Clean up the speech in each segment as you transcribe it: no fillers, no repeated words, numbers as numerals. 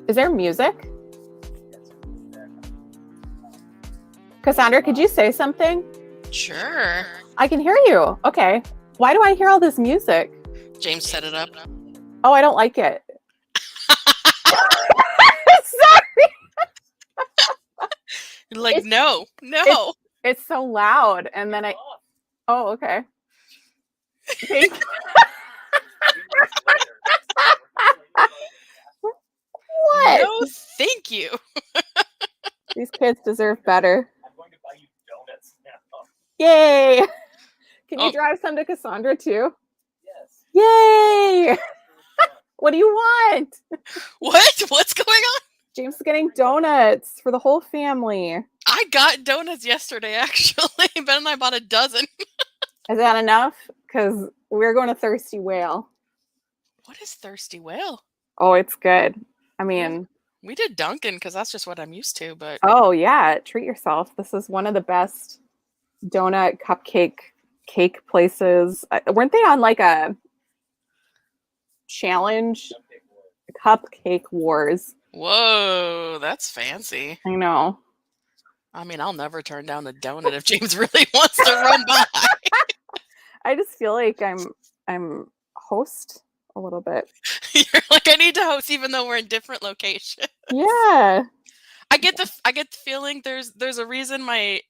Is there music? Cassandra, could you say something? Sure. I can hear you. Okay. Why do I hear all this music? James set it up. Oh, I don't like it. Sorry. Like, no. It's so loud. And then oh, okay. Thank you. What? No, thank you. These kids deserve better. I'm going to buy you donuts now. Yay. Can you drive some to Cassandra too? Yes. Yay. What do you want? What? What's going on? James is getting donuts for the whole family. I got donuts yesterday, actually. Ben and I bought a dozen. Is that enough? Because we're going to Thirsty Whale. What is Thirsty Whale? Oh, it's good. I mean, we did Dunkin' because that's just what I'm used to. But oh yeah, treat yourself. This is one of the best donut cake places. Weren't they on like a challenge? Cupcake Wars. Whoa, that's fancy. I know. I mean, I'll never turn down a donut if James really wants to run by. I just feel like I'm host a little bit. You're like, I need to host even though we're in different locations. Yeah. I get the feeling there's a reason my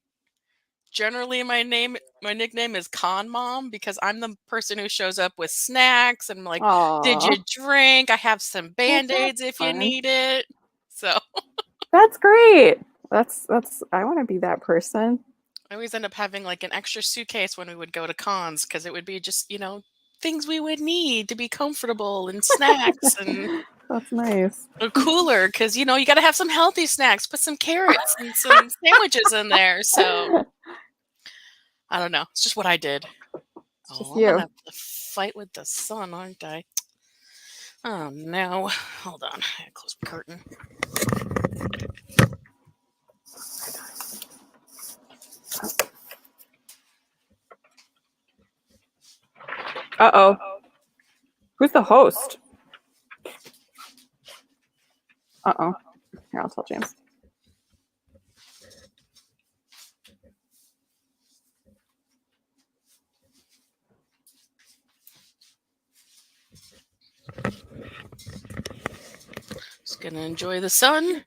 nickname is Con Mom, because I'm the person who shows up with snacks and like, aww. Did you drink? I have some Band-Aids if you need it. So that's great. That's I want to be that person. I always end up having like an extra suitcase when we would go to cons because it would be just, things we would need to be comfortable and snacks and that's nice. A cooler because you got to have some healthy snacks. Put some carrots and some sandwiches in there. So I don't know. It's just what I did. It's just I'm gonna have to fight with the sun, aren't I? Oh no! Hold on. I gotta close the curtain. Uh-oh. Who's the host? Uh-oh. Here, I'll tell James. Just gonna enjoy the sun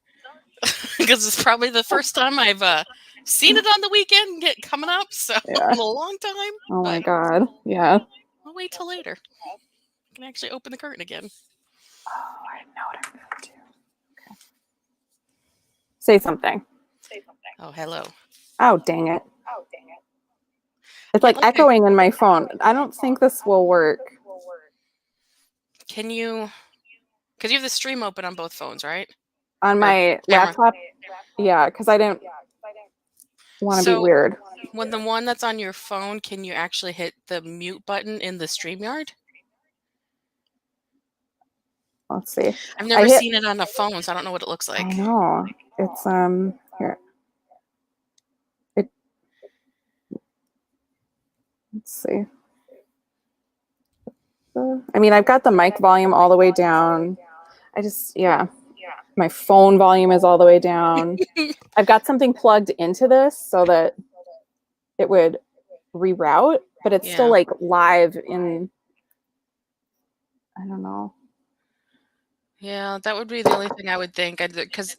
because it's probably the first time I've seen it on the weekend coming up. So in a long time. Oh my god. Yeah. I'll wait till later. I can actually open the curtain again. Oh, I know what I'm gonna do. Okay. Say something. Oh, hello. Oh, dang it. It's like echoing in my phone. I don't think this will work. Can you... Because you have the stream open on both phones, right? On my laptop? Yeah, because I didn't want to be weird. When the one that's on your phone, can you actually hit the mute button in the StreamYard? Let's see. I've never seen it on a phone, so I don't know what it looks like. I know. It's here. Let's see. I mean, I've got the mic volume all the way down. My phone volume is all the way down. I've got something plugged into this so that it would reroute, but it's still like live in, I don't know. Yeah, that would be the only thing I would think. Because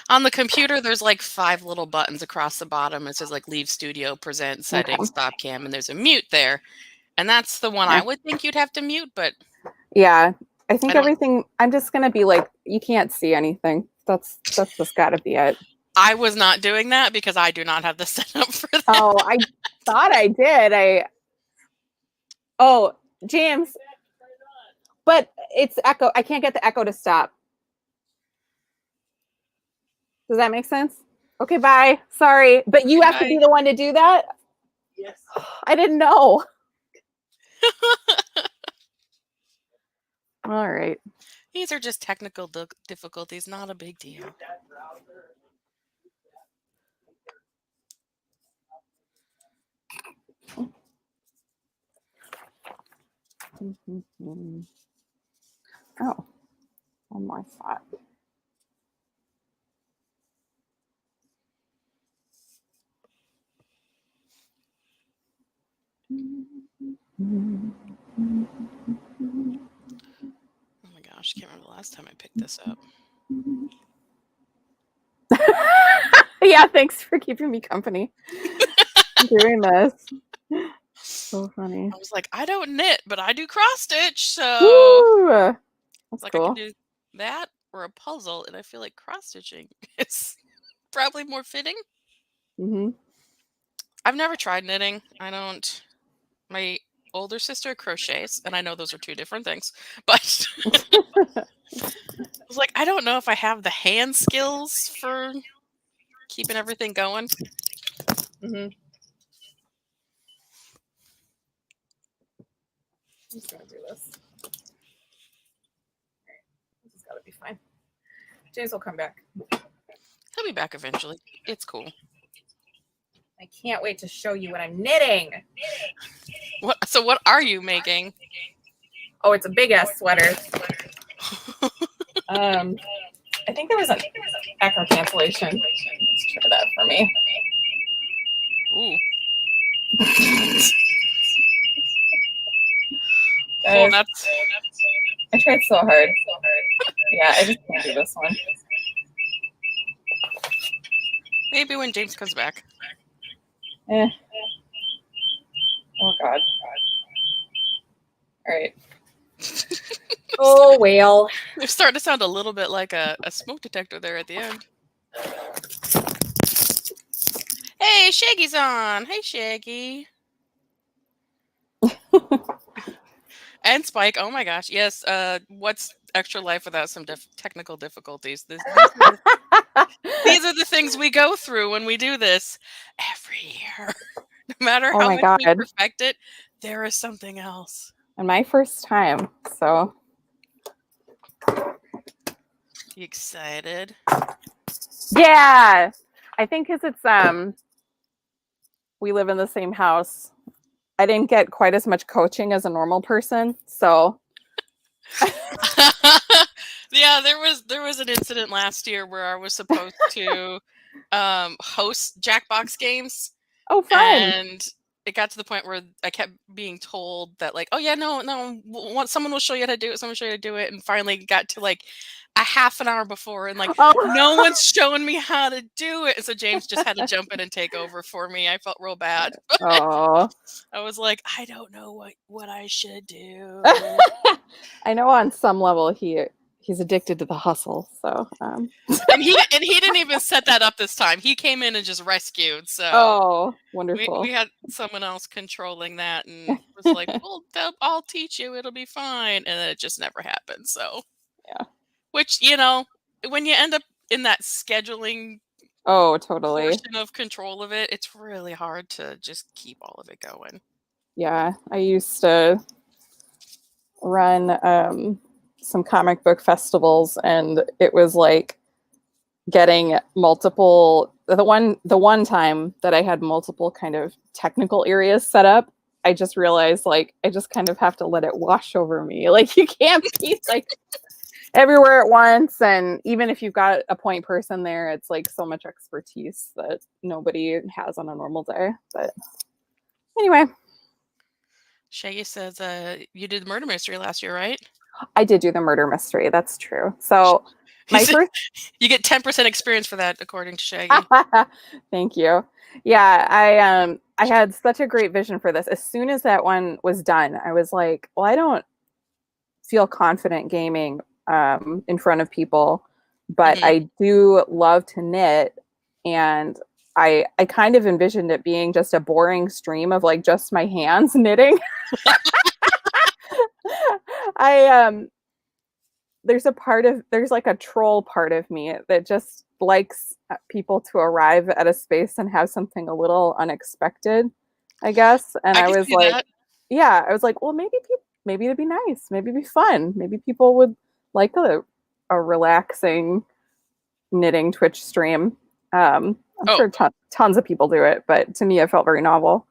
on the computer, there's like 5 little buttons across the bottom. It says like Leave Studio, Present, Settings, Stop Cam, and there's a mute there. And that's the one I would think you'd have to mute, but... Yeah, I think everything... I'm just going to be like, you can't see anything. That's just got to be it. I was not doing that because I do not have the setup for that. Oh, I thought I did. Oh, James... But it's echo. I can't get the echo to stop. Does that make sense? Okay, bye. Sorry. But you have to be the one to do that? Yes. I didn't know. All right. These are just technical difficulties, not a big deal. Oh, one more thought. Oh my gosh, can't remember the last time I picked this up. Yeah, thanks for keeping me company doing this. So funny. I was like, I don't knit, but I do cross stitch, so Woo! That's it's like I cool. can do that or a puzzle, and I feel like cross stitching is probably more fitting. Mm-hmm. I've never tried knitting. I don't. My older sister crochets, and I know those are two different things, but I was like, I don't know if I have the hand skills for keeping everything going. Mm-hmm. I'm just gonna do this. This has got to be fine. James will come back. He'll be back eventually. It's cool. I can't wait to show you what I'm knitting. What? So what are you making? Oh, it's a big ass sweater. I think there was an echo cancellation. Let's try that for me. Ooh. Guys, Well, that's I tried so hard. Yeah, I just can't do this one. maybe when James comes back. Oh God. All right. Oh well. They're starting to sound a little bit like a smoke detector there at the end. Hey, Shaggy's on. Hey, Shaggy. And Spike. Oh my gosh. Yes. What's Extra Life without some technical difficulties? These are the things we go through when we do this every year. No matter Oh how my much we God. perfect it, there is something else. And my first time, so. You excited? Yeah, I think because it's we live in the same house. I didn't get quite as much coaching as a normal person, so. Yeah, there was an incident last year where I was supposed to host Jackbox games. Oh, fun! And it got to the point where I kept being told that, like, oh yeah, no, someone will show you how to do it. Someone will show you how to do it. And finally got to like a half an hour before, and like no one's showing me how to do it. And so James just had to jump in and take over for me. I felt real bad. Oh. I was like, I don't know what I should do. I know on some level he's addicted to the hustle. So. And he didn't even set that up this time. He came in and just rescued. So. Oh, wonderful. We had someone else controlling that, and was like, well, I'll teach you. It'll be fine. And then it just never happened. So, yeah. Which, you know, when you end up in that scheduling totally portion of control of it, it's really hard to just keep all of it going. Yeah. I used to run some comic book festivals, and it was like getting multiple the one time that I had multiple kind of technical areas set up, I just realized like I just kind of have to let it wash over me. Like you can't be like everywhere at once, and even if you've got a point person there, it's like so much expertise that nobody has on a normal day. But anyway, Shaggy says you did Murder Mystery last year, right? I did do the Murder Mystery. That's true. So you get 10% experience for that, according to Shaggy. Thank you. Yeah, I had such a great vision for this. As soon as that one was done, I was like, well, I don't feel confident gaming in front of people, but I do love to knit, and I kind of envisioned it being just a boring stream of like just my hands knitting. There's like a troll part of me that just likes people to arrive at a space and have something a little unexpected, I guess. And I was like, I was like, well, maybe it'd be nice. Maybe it'd be fun. Maybe people would like a relaxing knitting Twitch stream. I'm sure tons of people do it, but to me, it felt very novel.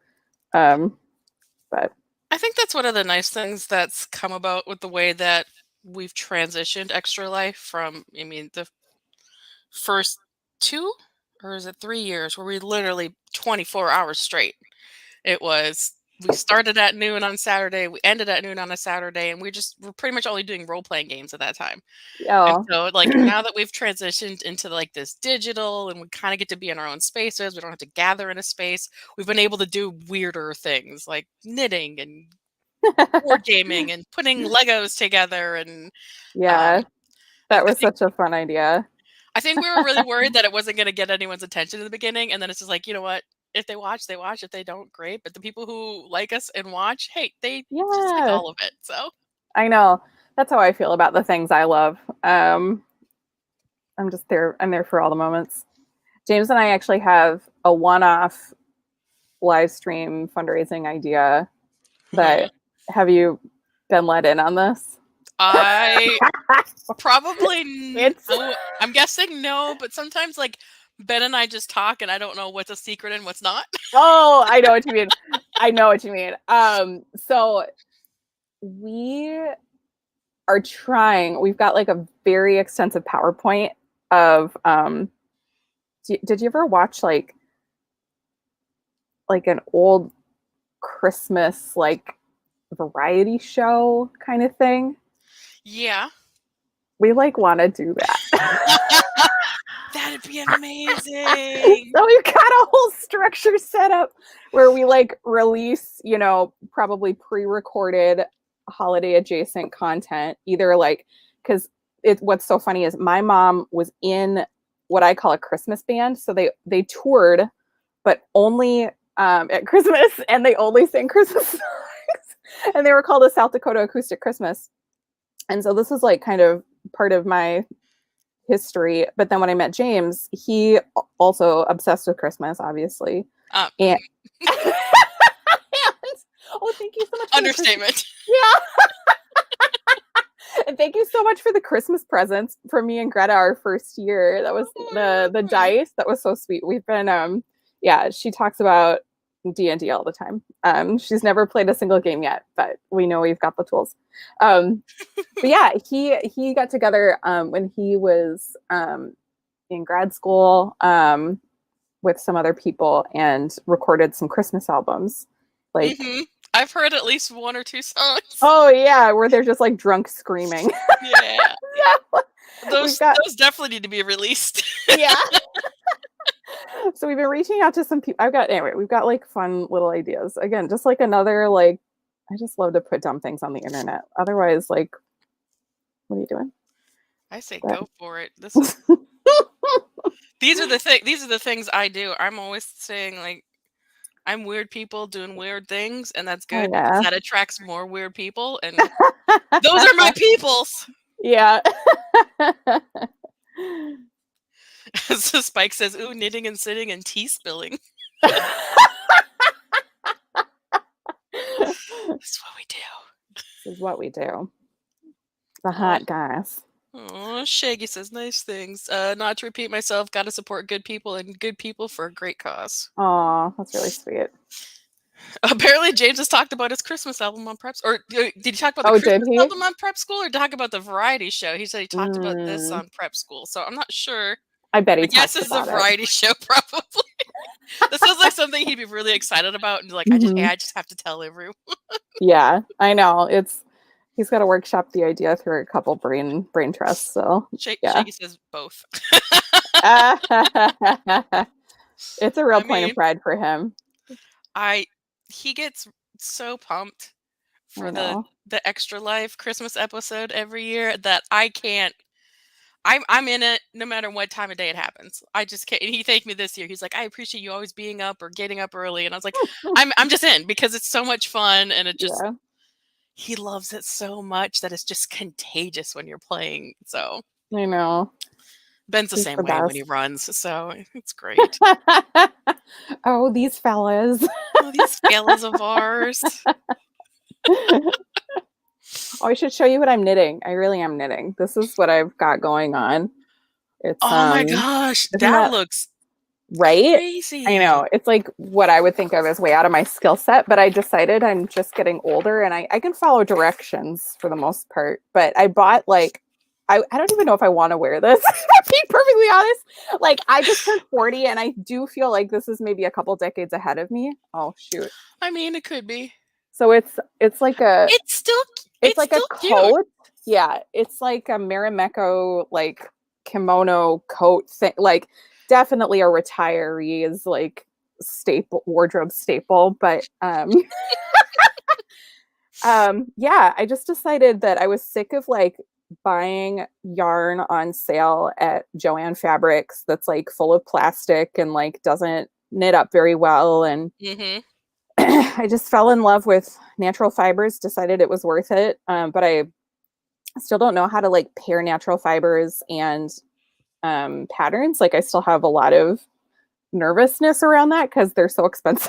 But I think that's one of the nice things that's come about with the way that we've transitioned Extra Life from, I mean, the first 2 or is it 3 years where we literally 24 hours straight. It was we started at noon on Saturday, we ended at noon on a Saturday, and we're pretty much only doing role-playing games at that time. And Oh, so, like, now that we've transitioned into, like, this digital and we kinda get to be in our own spaces, we don't have to gather in a space, we've been able to do weirder things like knitting and board gaming and putting Legos together and, yeah, um, I that I was think such a fun idea. I think we were really worried that it wasn't gonna get anyone's attention in the beginning, and then it's just like, "You know what? If they watch, they watch. If they don't, great." But the people who like us and watch, hey, they just like Yeah, all of it. So I know. That's how I feel about the things I love. I'm just there. I'm there for all the moments. James and I actually have a one-off live stream fundraising idea mhm. that have you been let in on this? I probably It's no. I'm guessing no, but sometimes like Ben and I just talk and I don't know what's a secret and what's not. oh, I know what you mean. I know what you mean. So we are trying. We've got like a very extensive PowerPoint of did you ever watch like an old Christmas like variety show kind of thing? Yeah. We like want to do that. That'd be amazing. So we've got a whole structure set up where we like release, probably pre-recorded holiday adjacent content, either like because what's so funny is my mom was in what I call a Christmas band. So they toured, but only at Christmas, and they only sang Christmas songs. And they were called a South Dakota Acoustic Christmas. And so this is like kind of part of my history. But then when I met James, he also obsessed with Christmas, obviously. Uh, And, and oh, thank you so much. Understatement. Yeah. And thank you so much for the Christmas presents for me and Greta our first year. That was the dice. That was so sweet. We've been yeah, she talks about D&D all the time. She's never played a single game yet, but we know we've got the tools. But yeah, he got together when he was in grad school with some other people and recorded some Christmas albums. Like, I've heard at least 1 or 2 songs. oh yeah, where they're just like drunk screaming. Yeah. Yeah. Those definitely need to be released. Yeah. So we've been reaching out to some people. We've got like fun little ideas. Again, just like another like I just love to put dumb things on the internet. Otherwise, like, what are you doing? I say go for it. These are the things I do. I'm always saying like I'm weird people doing weird things, and that's good because that attracts more weird people, and those are my peoples. Yeah. So Spike says, "Ooh, knitting and sitting and tea spilling." That's what we do. This is what we do. The hot guys. Oh, Shaggy says nice things. Not to repeat myself, gotta support good people and good people for a great cause. Oh, that's really sweet. Apparently, James has talked about his Christmas album on Prep. Or did he talk about the Christmas album on Prep School, or talk about the variety show? He said he talked about this on Prep School, so I'm not sure. I bet he. I guess it's a variety show, probably. This sounds like something he'd be really excited about, and like, I just have to tell everyone. Yeah, I know. He's got to workshop the idea through a couple brain trusts. So Shaggy says both. It's a real point of pride for him. He gets so pumped for the Extra Life Christmas episode every year that I can't. I'm in it no matter what time of day it happens. I just can't. And he thanked me this year. He's like, I appreciate you always being up or getting up early. And I was like, I'm just in because it's so much fun, and it just he loves it so much that it's just contagious when you're playing. So I know. Ben's the same way when he runs, so it's great. Oh, these fellas. Oh, these fellas of ours. Oh, I should show you what I'm knitting. I really am knitting. This is what I've got going on. It's oh my gosh, that looks right? Crazy. I know. It's like what I would think of as way out of my skill set, but I decided I'm just getting older and I can follow directions for the most part. But I bought like, I don't even know if I want to wear this, to be perfectly honest. Like, I just turned 40 and I do feel like this is maybe a couple decades ahead of me. Oh, shoot. I mean, it could be. So it's like a, It's like a still cute. coat. Yeah. It's like a Marimekko, like kimono coat thing. Like, definitely a retiree's like wardrobe staple, but yeah, I just decided that I was sick of like buying yarn on sale at Joann Fabrics that's like full of plastic and like doesn't knit up very well, and Mm-hmm. I just fell in love with natural fibers, decided it was worth it, but I still don't know how to like pair natural fibers and patterns. Like, I still have a lot of nervousness around that because they're so expensive.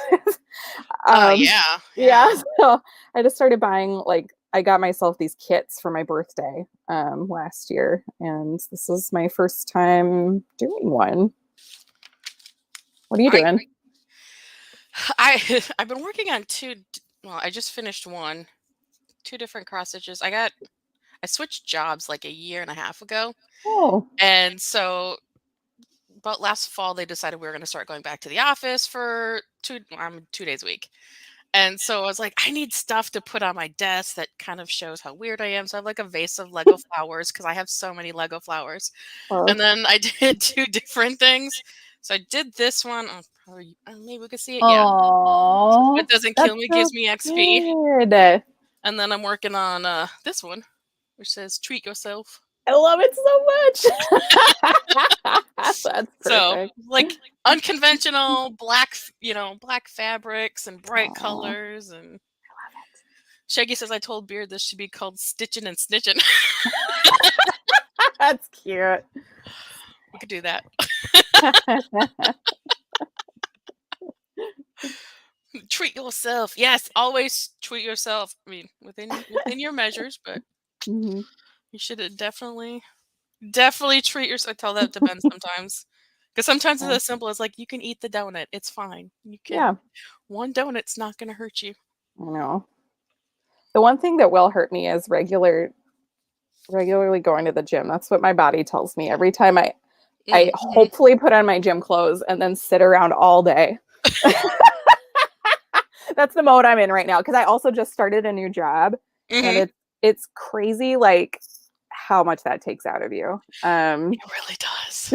Yeah. So I just started buying, like, I got myself these kits for my birthday last year, and this is my first time doing one. What are you doing? I've been working on I just finished two different cross stitches. I switched jobs like a year and a half ago. Oh. And so about last fall, they decided we were going to start going back to the office for 2 days a week. And so I was like, I need stuff to put on my desk that kind of shows how weird I am. So I have like a vase of Lego flowers because I have so many Lego flowers. Well, And then I did 2 different things. So I did this one. Maybe we could see it. oh, What doesn't kill me gives me XP. Good. And then I'm working on this one, which says treat yourself. I love it so much. That's perfect. So like unconventional black fabrics and bright Aw. colors. And I love it. Shaggy says I told Beard this should be called Stitching and Snitching. That's cute. We could do that. Treat yourself. Yes, always treat yourself. I mean, within your measures, but Mm-hmm. you should definitely treat yourself. I tell that to Ben sometimes, because sometimes it's as simple as like, you can eat the donut. It's fine. You can. Yeah. One donut's not going to hurt you. I know. The one thing that will hurt me is regularly going to the gym. That's what my body tells me every time I hopefully put on my gym clothes and then sit around all day. That's the mode I'm in right now, because I also just started a new job, and it's crazy like how much that takes out of you. It really does.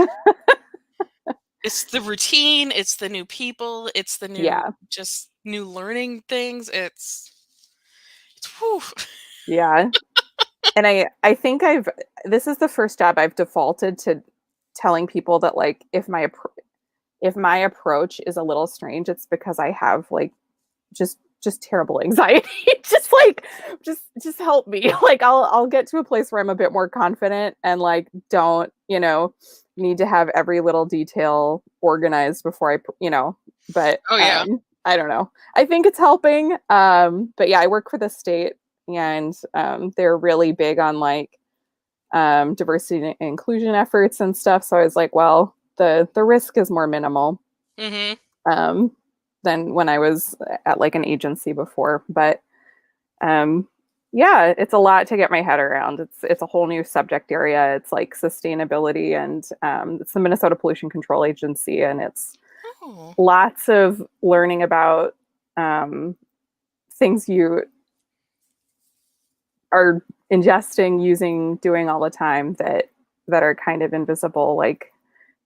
It's the routine, it's the new people, it's the new just new learning things. It's whew. Yeah. And I think this is the first job I've defaulted to telling people that, like, if my approach is a little strange, it's because I have like just terrible anxiety. just help me. Like, I'll get to a place where I'm a bit more confident and like don't, need to have every little detail organized before but I don't know. I think it's helping. But yeah, I work for the state, and they're really big on like diversity and inclusion efforts and stuff. So I was like, well, the risk is more minimal than when I was at like an agency before. But yeah, it's a lot to get my head around. It's a whole new subject area. It's like sustainability, and it's the Minnesota Pollution Control Agency, and it's lots of learning about things you are ingesting, doing all the time that are kind of invisible, like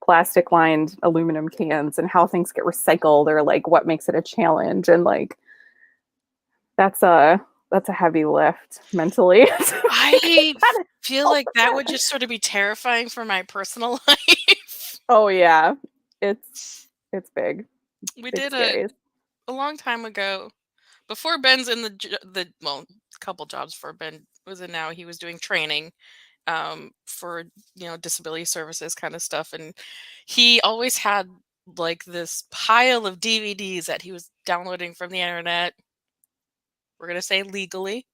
plastic lined aluminum cans, and how things get recycled, or like what makes it a challenge. And like, that's a heavy lift mentally. I feel like that would just sort of be terrifying for my personal life. Oh yeah, it's big. We did a long time ago, before Ben's in the a couple jobs before Ben was in. Now he was doing training for disability services kind of stuff, and he always had like this pile of DVDs that he was downloading from the internet. We're gonna say legally.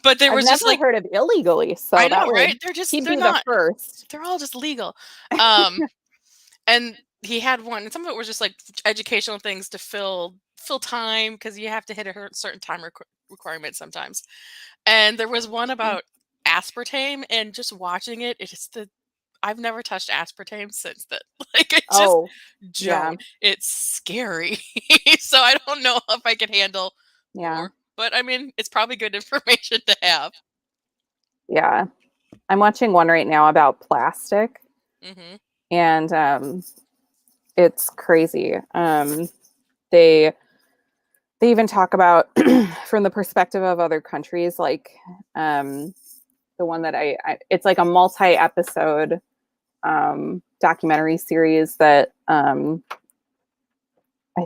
But they were just like, heard of illegally, so I know, right? They're not first. They're all just legal. And he had one, and some of it was just like educational things to fill time because you have to hit a certain time requirement sometimes. And there was one about aspartame, and just watching it, I've never touched aspartame since then. Like I just Oh, yeah, don't. It's scary. So I don't know if I can handle yeah, more. But I mean, it's probably good information to have. yeah. I'm watching one right now about plastic, Hmm. and it's crazy. They even talk about from the perspective of other countries, like the one that it's like a multi-episode documentary series that I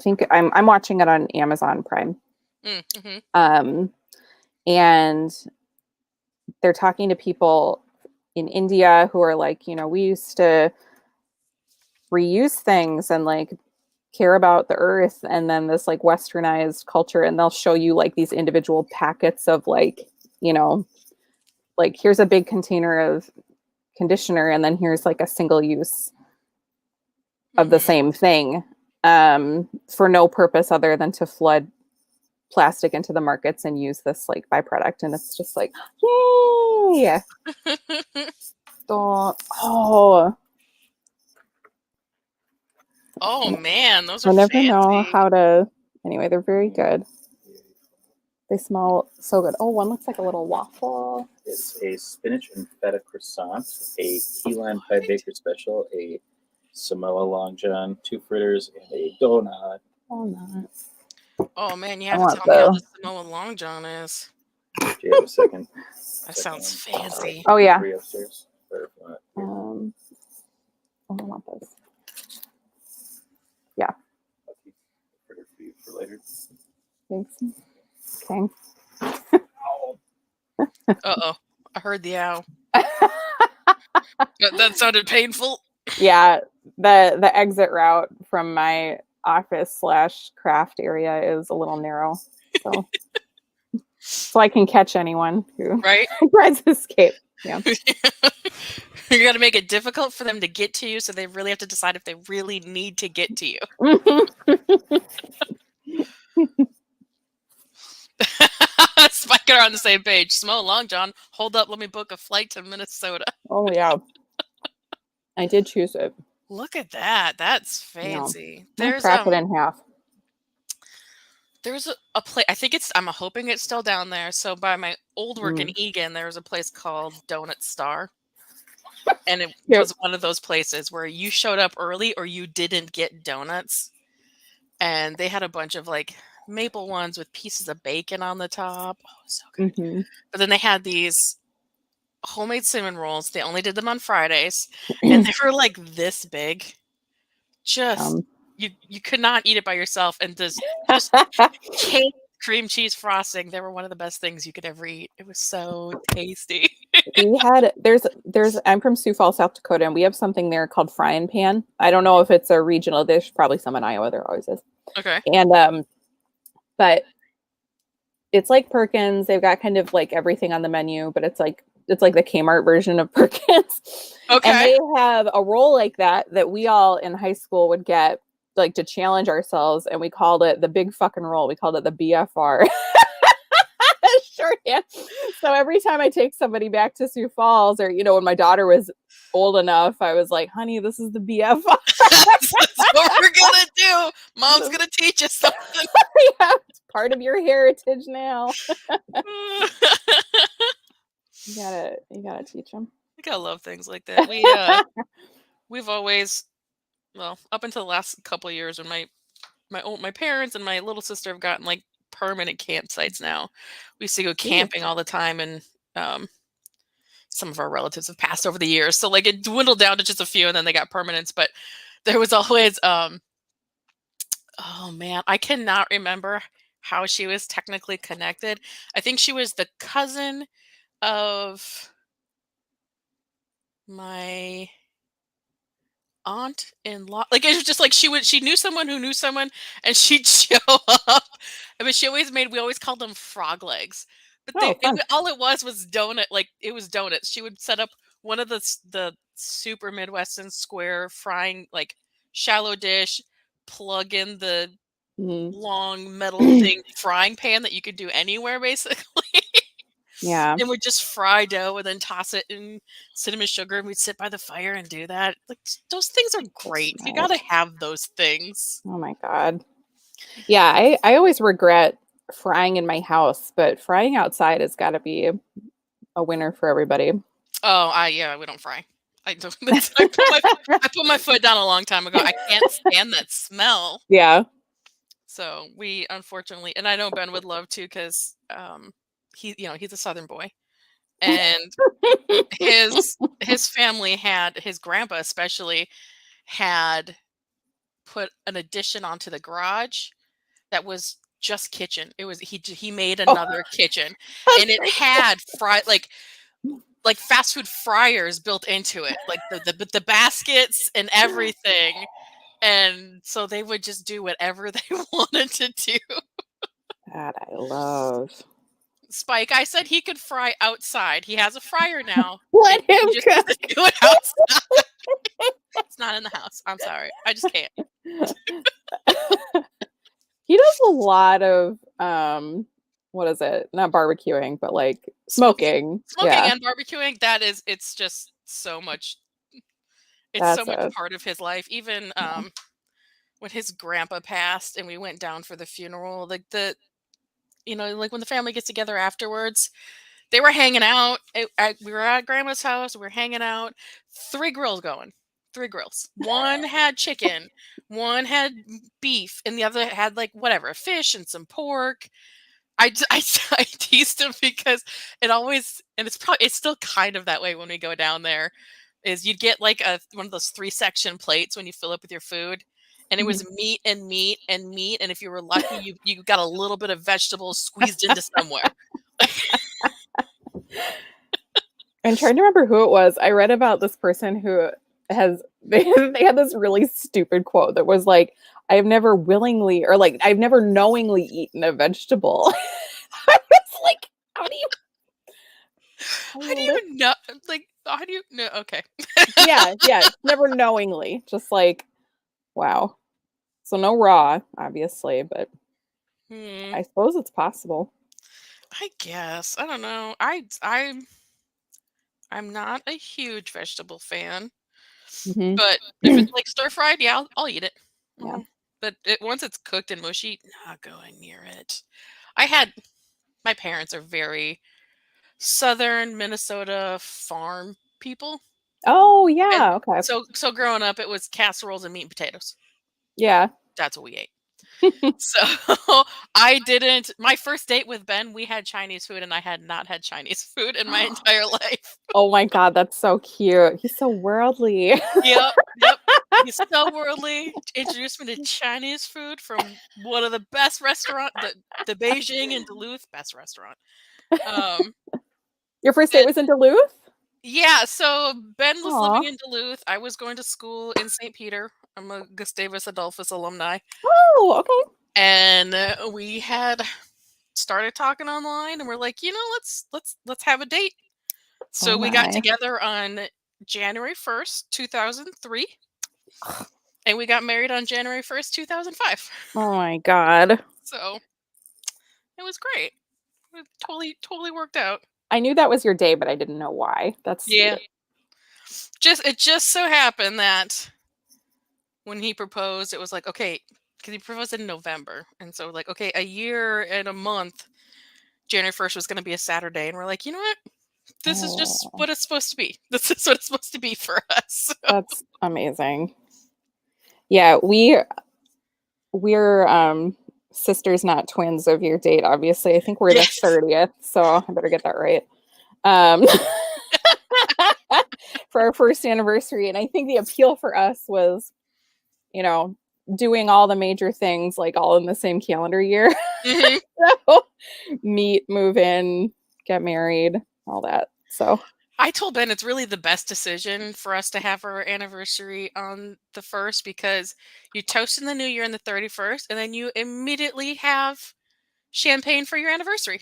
think I'm watching it on Amazon Prime. Mm-hmm. And they're talking to people in India who are like, we used to reuse things and like care about the earth, and then this like westernized culture, and they'll show you like these individual packets of like, like here's a big container of conditioner, and then here's like a single use of the same thing, for no purpose other than to flood plastic into the markets and use this like byproduct. And it's just like, yay. Oh Man, those I are never know fancy. how to. Anyway, they're very good. They smell so good. Oh, one looks like a little waffle. It's a spinach and feta croissant, a key lime pie baker special, a Samoa long john, 2 fritters, and a donut. Oh, not. Oh man, you I have to want tell me how the- the Samoa long john is. Do you have a second? That sounds fancy. Oh yeah. 3 upstairs. Or, Oh, I want this. I'll keep the fritter for you for later. Thanks. Okay. Uh-oh. I heard the ow. That sounded painful. Yeah, the exit route from my office / craft area is a little narrow, so I can catch anyone who Right? tries to escape. Yeah. You got to make it difficult for them to get to you, so they really have to decide if they really need to get to you. Spike are on the same page. Samoa long john, hold up, let me book a flight to Minnesota. Oh yeah, I did choose it. Look at that. That's fancy. I'll crack it in half. There's a place, I think I'm hoping it's still down there. So by my old work in Egan, there was a place called Donut Star. And it was one of those places where you showed up early or you didn't get donuts. And they had a bunch of like maple ones with pieces of bacon on the top. Oh, so good. Mm-hmm. But then they had these homemade cinnamon rolls. They only did them on Fridays. And they were like this big. Just you could not eat it by yourself, and just cake, cream cheese frosting. They were one of the best things you could ever eat. It was so tasty. We had there's I'm from Sioux Falls, South Dakota, and we have something there called Frying Pan. I don't know if it's a regional dish, probably some in Iowa, there always is. Okay. And but it's like Perkins. They've got kind of like everything on the menu, but it's like the Kmart version of Perkins. Okay. And they have a roll like that we all in high school would get like to challenge ourselves, and we called it the big fucking roll. We called it the BFR. Shorthand. So every time I take somebody back to Sioux Falls, or when my daughter was old enough, I was like, honey, this is the BFR. That's what we're gonna do. Mom's gonna teach us something. Yeah, it's part of your heritage now. You gotta teach them. I gotta love things like that. We've always, well, up until the last couple of years, when my parents and my little sister have gotten like permanent campsites now. We used to go camping all the time, and some of our relatives have passed over the years, so like it dwindled down to just a few, and then they got permanents. But there was always oh man, I cannot remember how she was technically connected. I think she was the cousin of my aunt-in-law. Like it was just like she knew someone who knew someone, and she'd show up. I mean, we always called them frog legs. But all it was donut. Like it was donuts. She would set up one of the super Midwestern square frying like shallow dish, plug in the Mhm. long metal thing frying pan that you could do anywhere basically. Yeah. And we'd just fry dough and then toss it in cinnamon sugar and we'd sit by the fire and do that. Like those things are great. You got to have those things. Oh my God. Yeah, I always regret frying in my house, but frying outside has got to be a winner for everybody. Oh, yeah, we don't fry. I don't. I put my foot down a long time ago. I can't stand that smell. Yeah. So we unfortunately, and I know Ben would love to because he's a Southern boy, and his family had his grandpa especially had put an addition onto the garage that was just kitchen. It was he made another kitchen, and it had like fast food fryers built into it, like the baskets and everything. And so they would just do whatever they wanted to do. That I love. Spike, I said he could fry outside. He has a fryer now. Let He him just go. needs to do it outside. It's not in the house. I'm sorry. I just can't. He does a lot of what is it? Not barbecuing, but like smoking. Yeah. And barbecuing. It's just so much. It's That's so much it. part of his life. Even when his grandpa passed and we went down for the funeral, like like when the family gets together afterwards, they were hanging out. We were at grandma's house. We were hanging out. 3 grills going. 3 grills. One had chicken, one had beef, and the other had like whatever, fish and some pork. I teased him because it always, and it's still kind of that way when we go down there, is you'd get like one of those 3-section plates when you fill up with your food, and it was meat and meat and meat, and if you were lucky, you got a little bit of vegetables squeezed into somewhere. I'm trying to remember who it was. I read about this person who they had this really stupid quote that was like, I've never willingly or like I've never knowingly eaten a vegetable. I was like, how do you even know? Like, how do you know? Okay. yeah, never knowingly. Just like, wow. So no raw, obviously, but I suppose it's possible. I guess. I don't know. I'm not a huge vegetable fan, but if it's like stir fried, yeah, I'll eat it. Yeah. But once it's cooked and mushy, not going near it. My parents are very southern Minnesota farm people. Oh yeah, okay. So growing up, it was casseroles and meat and potatoes. Yeah. That's what we ate. So my first date with Ben, we had Chinese food and I had not had Chinese food in my entire life. Oh my God, that's so cute. He's so worldly. Yep. He's so worldly. Introduced me to Chinese food from one of the best restaurants, the Beijing in Duluth, best restaurant. Your first date was in Duluth? Yeah, so Ben was living in Duluth. I was going to school in St. Peter. I'm a Gustavus Adolphus alumni. Oh, okay. And we had started talking online, and we're like, let's have a date. So we got together on January 1st, 2003, and we got married on January 1st, 2005. Oh my God. So it was great. It totally worked out. I knew that was your day, but I didn't know why. That's yeah. It just so happened that when he proposed, it was like, okay, because he proposed in November, and so like, okay, a year and a month, January 1st was going to be a Saturday, and we're like, you know what? This is just what it's supposed to be. This is what it's supposed to be for us. So. That's amazing. Yeah, we're sisters, not twins of your date, obviously. I think we're the 30th, so I better get that right. For our first anniversary. And I think the appeal for us was, doing all the major things like all in the same calendar year. So meet, move in, get married, all that. So I told Ben it's really the best decision for us to have our anniversary on the 1st because you toast in the new year on the 31st, and then you immediately have champagne for your anniversary.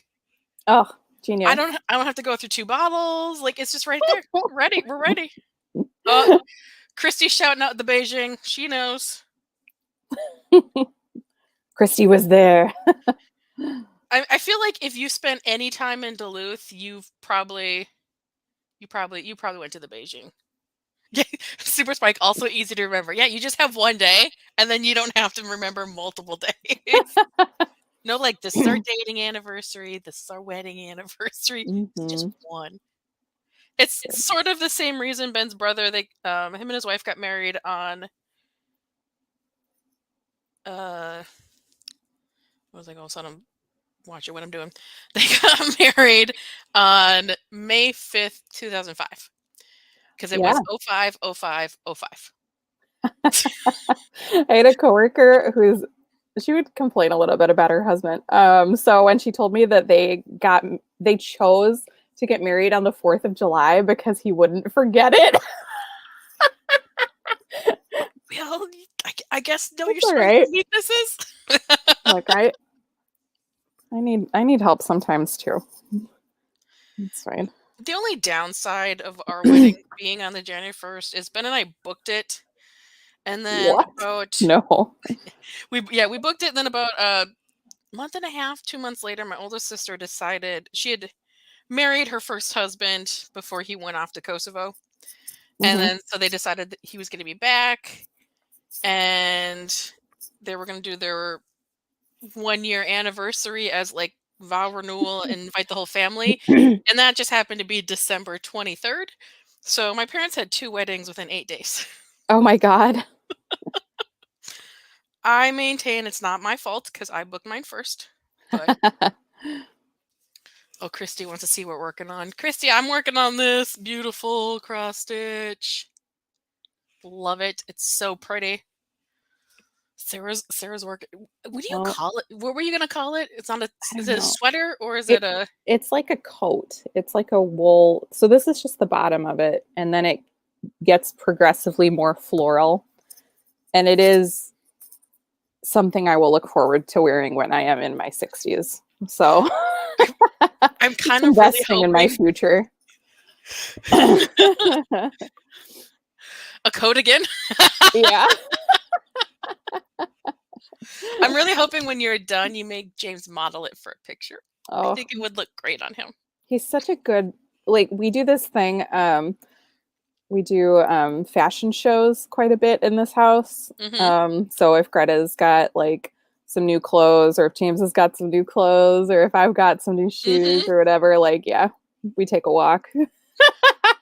Oh, genius! I don't have to go through 2 bottles. Like it's just right there. We're ready. Christy shouting out the Beijing. She knows. Christy was there. I feel like if you spent any time in Duluth, you probably went to the Beijing. Super Spike, also easy to remember. Yeah, you just have one day, and then you don't have to remember multiple days. No, like this is our dating anniversary, this is our wedding anniversary. It's just one. It's sort of the same reason Ben's brother, him and his wife got married on what was I going to I'm watching what I'm doing. They got married on May 5th, 2005. Because it was 05, 05, 05. I had a coworker she would complain a little bit about her husband. So when she told me that they chose to get married on the 4th of July because he wouldn't forget it. Well, I guess know your That's all strengths right. and weaknesses. Look, I need help sometimes too. It's fine. The only downside of our wedding being on the January 1st is Ben and I booked it, and then we booked it. And then about a month and a half, 2 months later, my oldest sister decided she had married her first husband before he went off to Kosovo, and then so they decided that he was going to be back, and they were going to do their 1-year anniversary as like vow renewal and invite the whole family, and that just happened to be December 23rd. So my parents had 2 weddings within 8 days. Oh my God. I maintain it's not my fault because I booked mine first. But oh, Christy wants to see what we're working on. Christy, I'm working on this beautiful cross stitch. Love it. It's so pretty. Sarah's working. What do you call it? What were you gonna call it? It's not is it a sweater or is it a? It's like a coat. It's like a wool. So this is just the bottom of it, and then it gets progressively more floral, and it is something I will look forward to wearing when I am in my 60s. So I'm kind of investing really in my future. A coat again? Yeah. I'm really hoping when you're done, you make James model it for a picture. I think it would look great on him. He's such a good, like, we do this thing. We do fashion shows quite a bit in this house. So if Greta's got like some new clothes, or if James has got some new clothes, or if I've got some new shoes or whatever, like, yeah, we take a walk.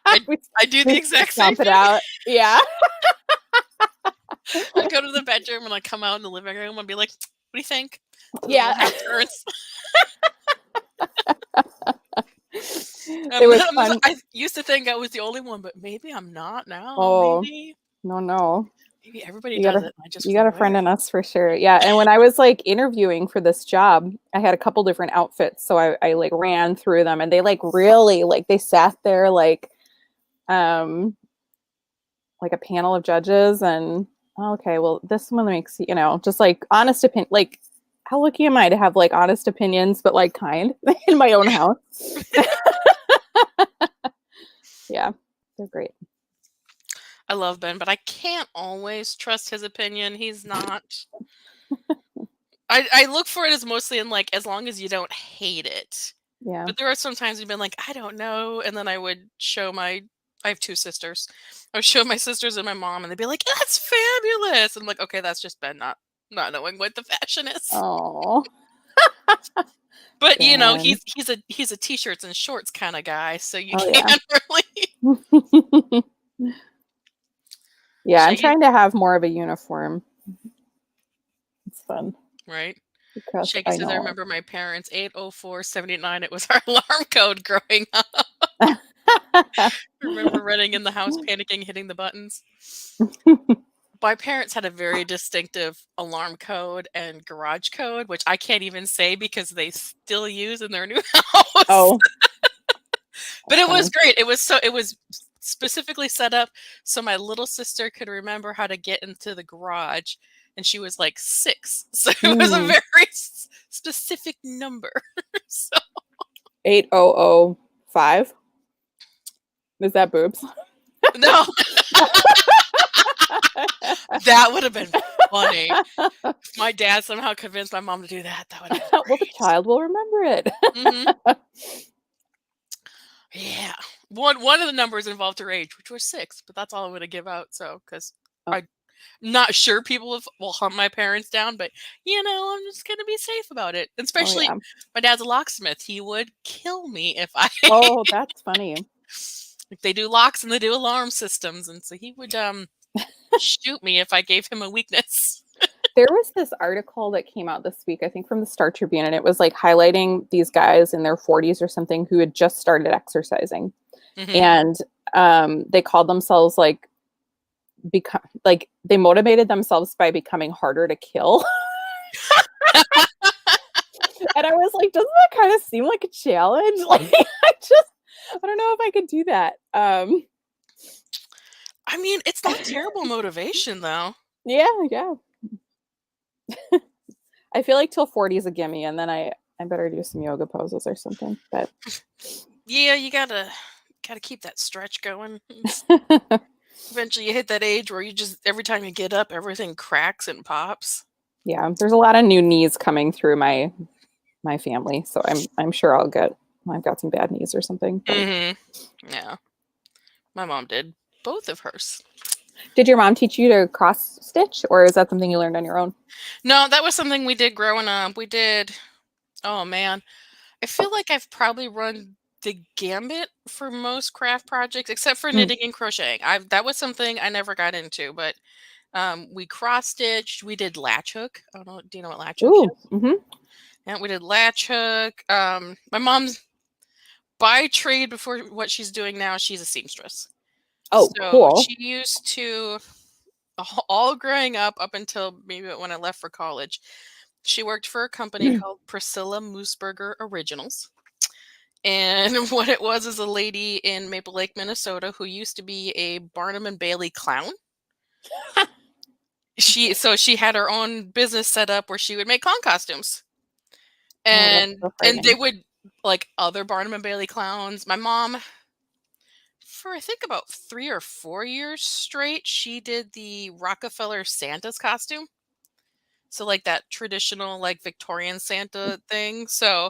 I do the exact same thing. It out. Yeah. I go to the bedroom and I come out in the living room and be like, what do you think? Yeah. It was fun. I used to think I was the only one, but maybe I'm not now. Oh, maybe. No. Maybe everybody does it. You got a friend in us for sure. Yeah. And when I was like interviewing for this job, I had a couple different outfits. So I like ran through them, and they like really like they sat there like a panel of judges, and okay, well, this one makes, just like honest opinion. Like, how lucky am I to have like honest opinions, but like kind in my own house? Yeah, they're great. I love Ben, but I can't always trust his opinion. He's not. I look for it as mostly in like, as long as you don't hate it. Yeah. But there are some times we've been like, I don't know. And then I would show I have 2 sisters. I would show my sisters and my mom, and they'd be like, that's fabulous. And I'm like, okay, that's just Ben not knowing what the fashion is. Oh. But he's a t-shirts and shorts kind of guy, so you can't really. Yeah, I'm trying to have more of a uniform. It's fun. Right. Shaggy says, I remember my parents, 80479. It was our alarm code growing up. I remember running in the house, panicking, hitting the buttons. My parents had a very distinctive alarm code and garage code, which I can't even say because they still use in their new house. Oh. But it was great. It was specifically set up so my little sister could remember how to get into the garage, and she was like 6. So it was a very specific number. So 8005. Is that boobs? No. That would have been funny. If my dad somehow convinced my mom to do that, that would have been Well, the great. child will remember it. Yeah. One of the numbers involved her age, which was 6, but that's all I'm gonna give out. So, because Oh. I'm not sure people will hunt my parents down, but I'm just gonna be safe about it. And especially, yeah. my dad's a locksmith. He would kill me if I. Oh, that's funny. Like, they do locks and they do alarm systems, and so he would shoot me if I gave him a weakness. There was this article that came out this week, I think from the Star Tribune, and it was like highlighting these guys in their 40s or something who had just started exercising. Mhm. And they called themselves like they motivated themselves by becoming harder to kill. And I was like, doesn't that kind of seem like a challenge? Like, I don't know if I could do that. I mean, it's not terrible motivation though. Yeah. I feel like till 40 is a gimme, and then I better do some yoga poses or something. But Yeah, you gotta keep that stretch going. Eventually, you hit that age where you just every time you get up, everything cracks and pops. yeah, there's a lot of new knees coming through my family, so I'm sure I've got some bad knees or something. But. Yeah, my mom did both of hers. Did your mom teach you to cross stitch, or is that something you learned on your own? No, that was something we did growing up. We did. Oh man, I feel like I've probably run the gambit for most craft projects, except for knitting and crocheting. That was something I never got into, but we cross stitched. We did latch hook. I don't know. Do you know what latch hook is? Mm-hmm. Yeah, we did latch hook. My mom's by trade before what she's doing now. She's a seamstress. Oh, So cool. she used to all growing up until maybe when I left for college. She worked for a company called Priscilla Mooseburger Originals. And what it was is a lady in Maple Lake, Minnesota, who used to be a Barnum and Bailey clown. She had her own business set up where she would make clown costumes. And so and they would, like other Barnum and Bailey clowns. My mom, for I think about 3 or 4 years straight, she did the Rockefeller Santa's costume. So like that traditional like Victorian Santa thing. So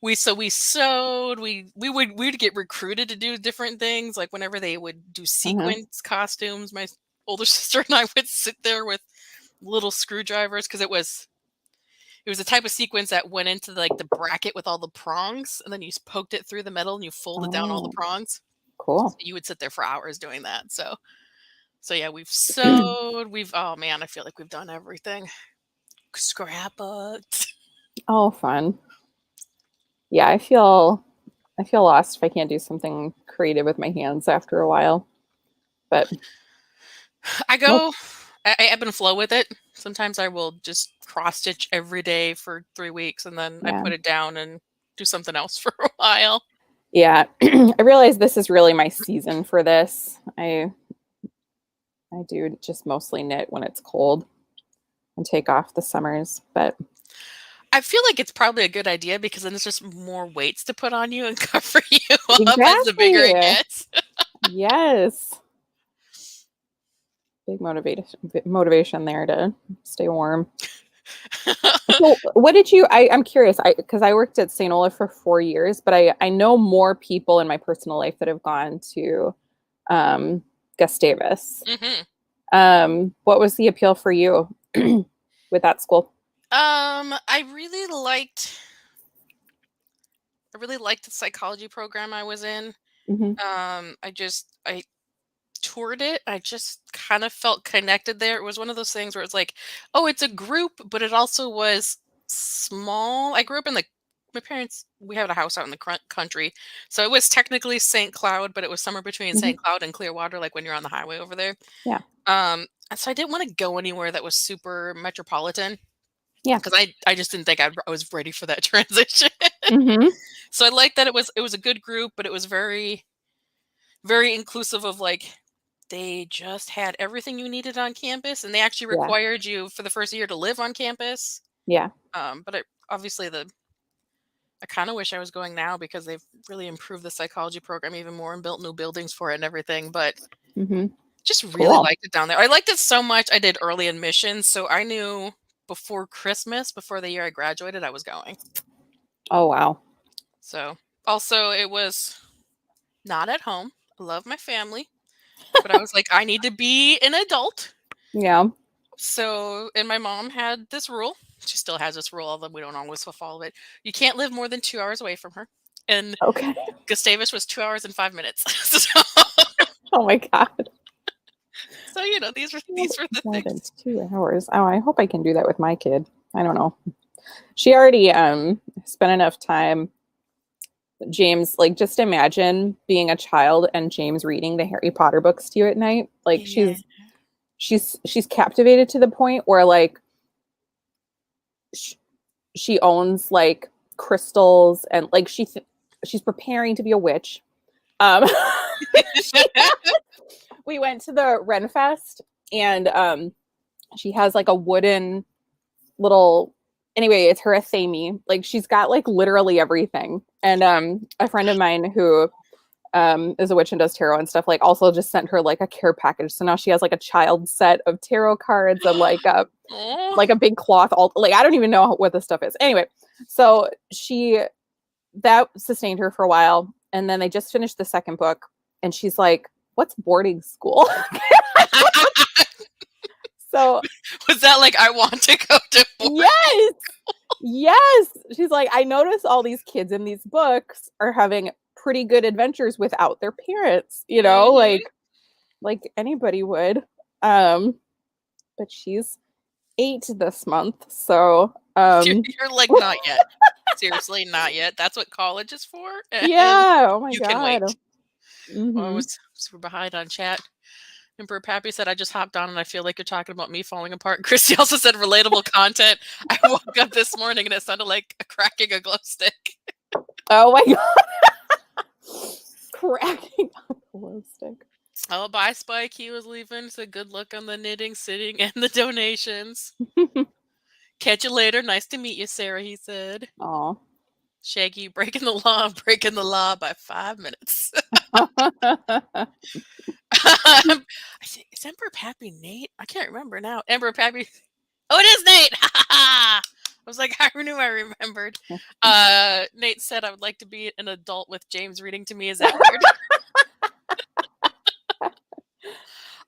we sewed, we'd get recruited to do different things. Like whenever they would do sequence costumes, my older sister and I would sit there with little screwdrivers because it was a type of sequence that went into like the bracket with all the prongs, and then you poked it through the metal and you folded down all the prongs. Cool. So you would sit there for hours doing that. So yeah, we've sewed, oh man, I feel like we've done everything. Scrapbooked. Oh, fun. Yeah, I feel lost if I can't do something creative with my hands after a while. But I go, I ebb and flow with it. Sometimes I will just cross stitch every day for 3 weeks, and then I put it down and do something else for a while. Yeah, I realize this is really my season for this. I do just mostly knit when it's cold and take off the summers, but I feel like it's probably a good idea because then it's just more weights to put on you and cover you up as the bigger it gets. Yes. Big motivation there to stay warm. So what did you, I'm curious, because I worked at St. Olaf for 4 years, but I know more people in my personal life that have gone to Gustavus. What was the appeal for you with that school? I really liked the psychology program I was in. I toured it. I just kind of felt connected there. It was one of those things where it's like, oh, it's a group, but it also was small. I grew up in my parents, we had a house out in the country. So it was technically St. Cloud, but it was somewhere between St. Cloud and Clearwater, like when you're on the highway over there. Yeah. So I didn't want to go anywhere that was super metropolitan. Yeah. Because I just didn't think I was ready for that transition. So I liked that it was a good group, but it was very, very inclusive of like, they just had everything you needed on campus, and they actually required you for the first year to live on campus. Yeah. But obviously I kind of wish I was going now because they've really improved the psychology program even more and built new buildings for it and everything. But Just really Cool. liked it down there. I liked it so much. I did early admission, so I knew before Christmas, before the year I graduated, I was going. Oh wow. So also it was not at home. I love my family, but I was like, I need to be an adult. Yeah. So, and my mom had this rule. She still has this rule, although we don't always follow it. You can't live more than 2 hours away from her. And Okay. Gustavus was 2 hours and 5 minutes. So, Oh my god. so these were the More than things. 2 hours. Oh, I hope I can do that with my kid. I don't know. She already spent enough time. James, like, just imagine being a child and James reading the Harry Potter books to you at night. Like, Yeah. she's captivated to the point where, like, she owns like crystals, and like she's preparing to be a witch. We went to the Renfest, and she has like a wooden little, anyway, it's her Athame. Like, she's got like literally everything. And a friend of mine who is a witch and does tarot and stuff, like, also just sent her like a care package. So now she has like a child set of tarot cards and like a big cloth, all like, I don't even know what this stuff is. Anyway, so that sustained her for a while, and then they just finished the second book, and she's like, what's boarding school? So was that like, I want to go to boarding? Yes. She's like, I notice all these kids in these books are having pretty good adventures without their parents, like anybody would. But she's 8 this month, so You're like, not yet. Seriously, not yet. That's what college is for. yeah. Oh my you god. can wait. Mhm. Well, I was super behind on chat. Emperor Pappy said, I just hopped on and I feel like you're talking about me falling apart. Christy also said relatable content. I woke up this morning and it sounded like cracking a glow stick. Oh my god. Cracking a glow stick. Oh, bye, Spike. He was leaving. So good luck on the knitting, sitting, and the donations. Catch you later. Nice to meet you, Sarah, he said. Oh. Shaggy, breaking the law by 5 minutes. Is Emperor Pappy Nate? I can't remember now. Emperor Pappy. Oh, it is Nate. I was like, I knew I remembered. Nate said, I would like to be an adult with James reading to me. Is that weird?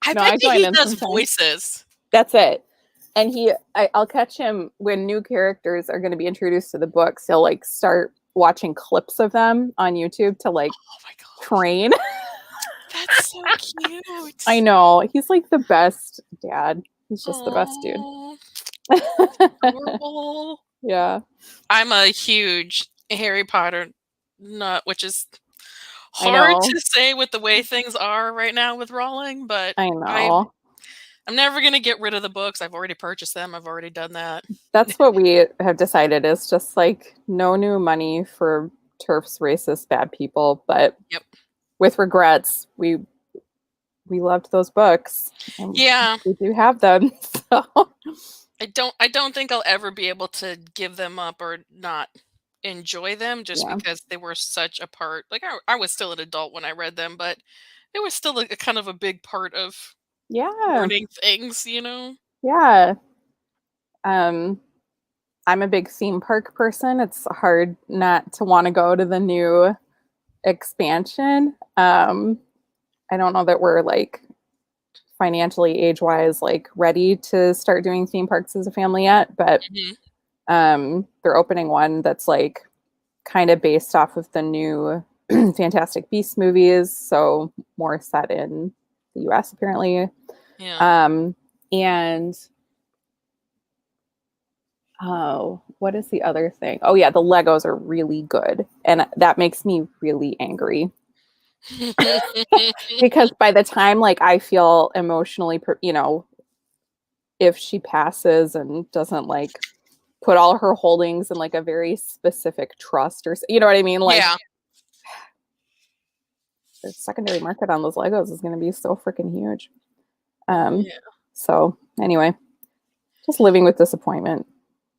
I bet he does voices. That's it. And I'll catch him when new characters are going to be introduced to the books. He'll like start watching clips of them on YouTube to like train. That's so cute. I know. He's like the best dad. He's just the best dude. Adorable. Yeah. I'm a huge Harry Potter nut, which is hard to say with the way things are right now with Rowling, but I know. I'm never going to get rid of the books. I've already purchased them. I've already done that. That's what we have decided, is just like no new money for TERFs, racist, bad people. But with regrets, we loved those books. Yeah. We do have them. So. I don't think I'll ever be able to give them up or not enjoy them just because they were such a part. Like, I was still an adult when I read them, but it was still a kind of a big part of learning things, Yeah. I'm a big theme park person. It's hard not to want to go to the new expansion. I don't know that we're like financially, age-wise, like ready to start doing theme parks as a family yet, but they're opening one that's like kind of based off of the new Fantastic Beasts movies, so more set in the US apparently. And what is the other thing? Oh yeah, the Legos are really good, and that makes me really angry. Because by the time like I feel emotionally, if she passes and doesn't like put all her holdings in like a very specific trust, or you know what I mean, like the secondary market on those Legos is going to be so freaking huge. So anyway, just living with disappointment.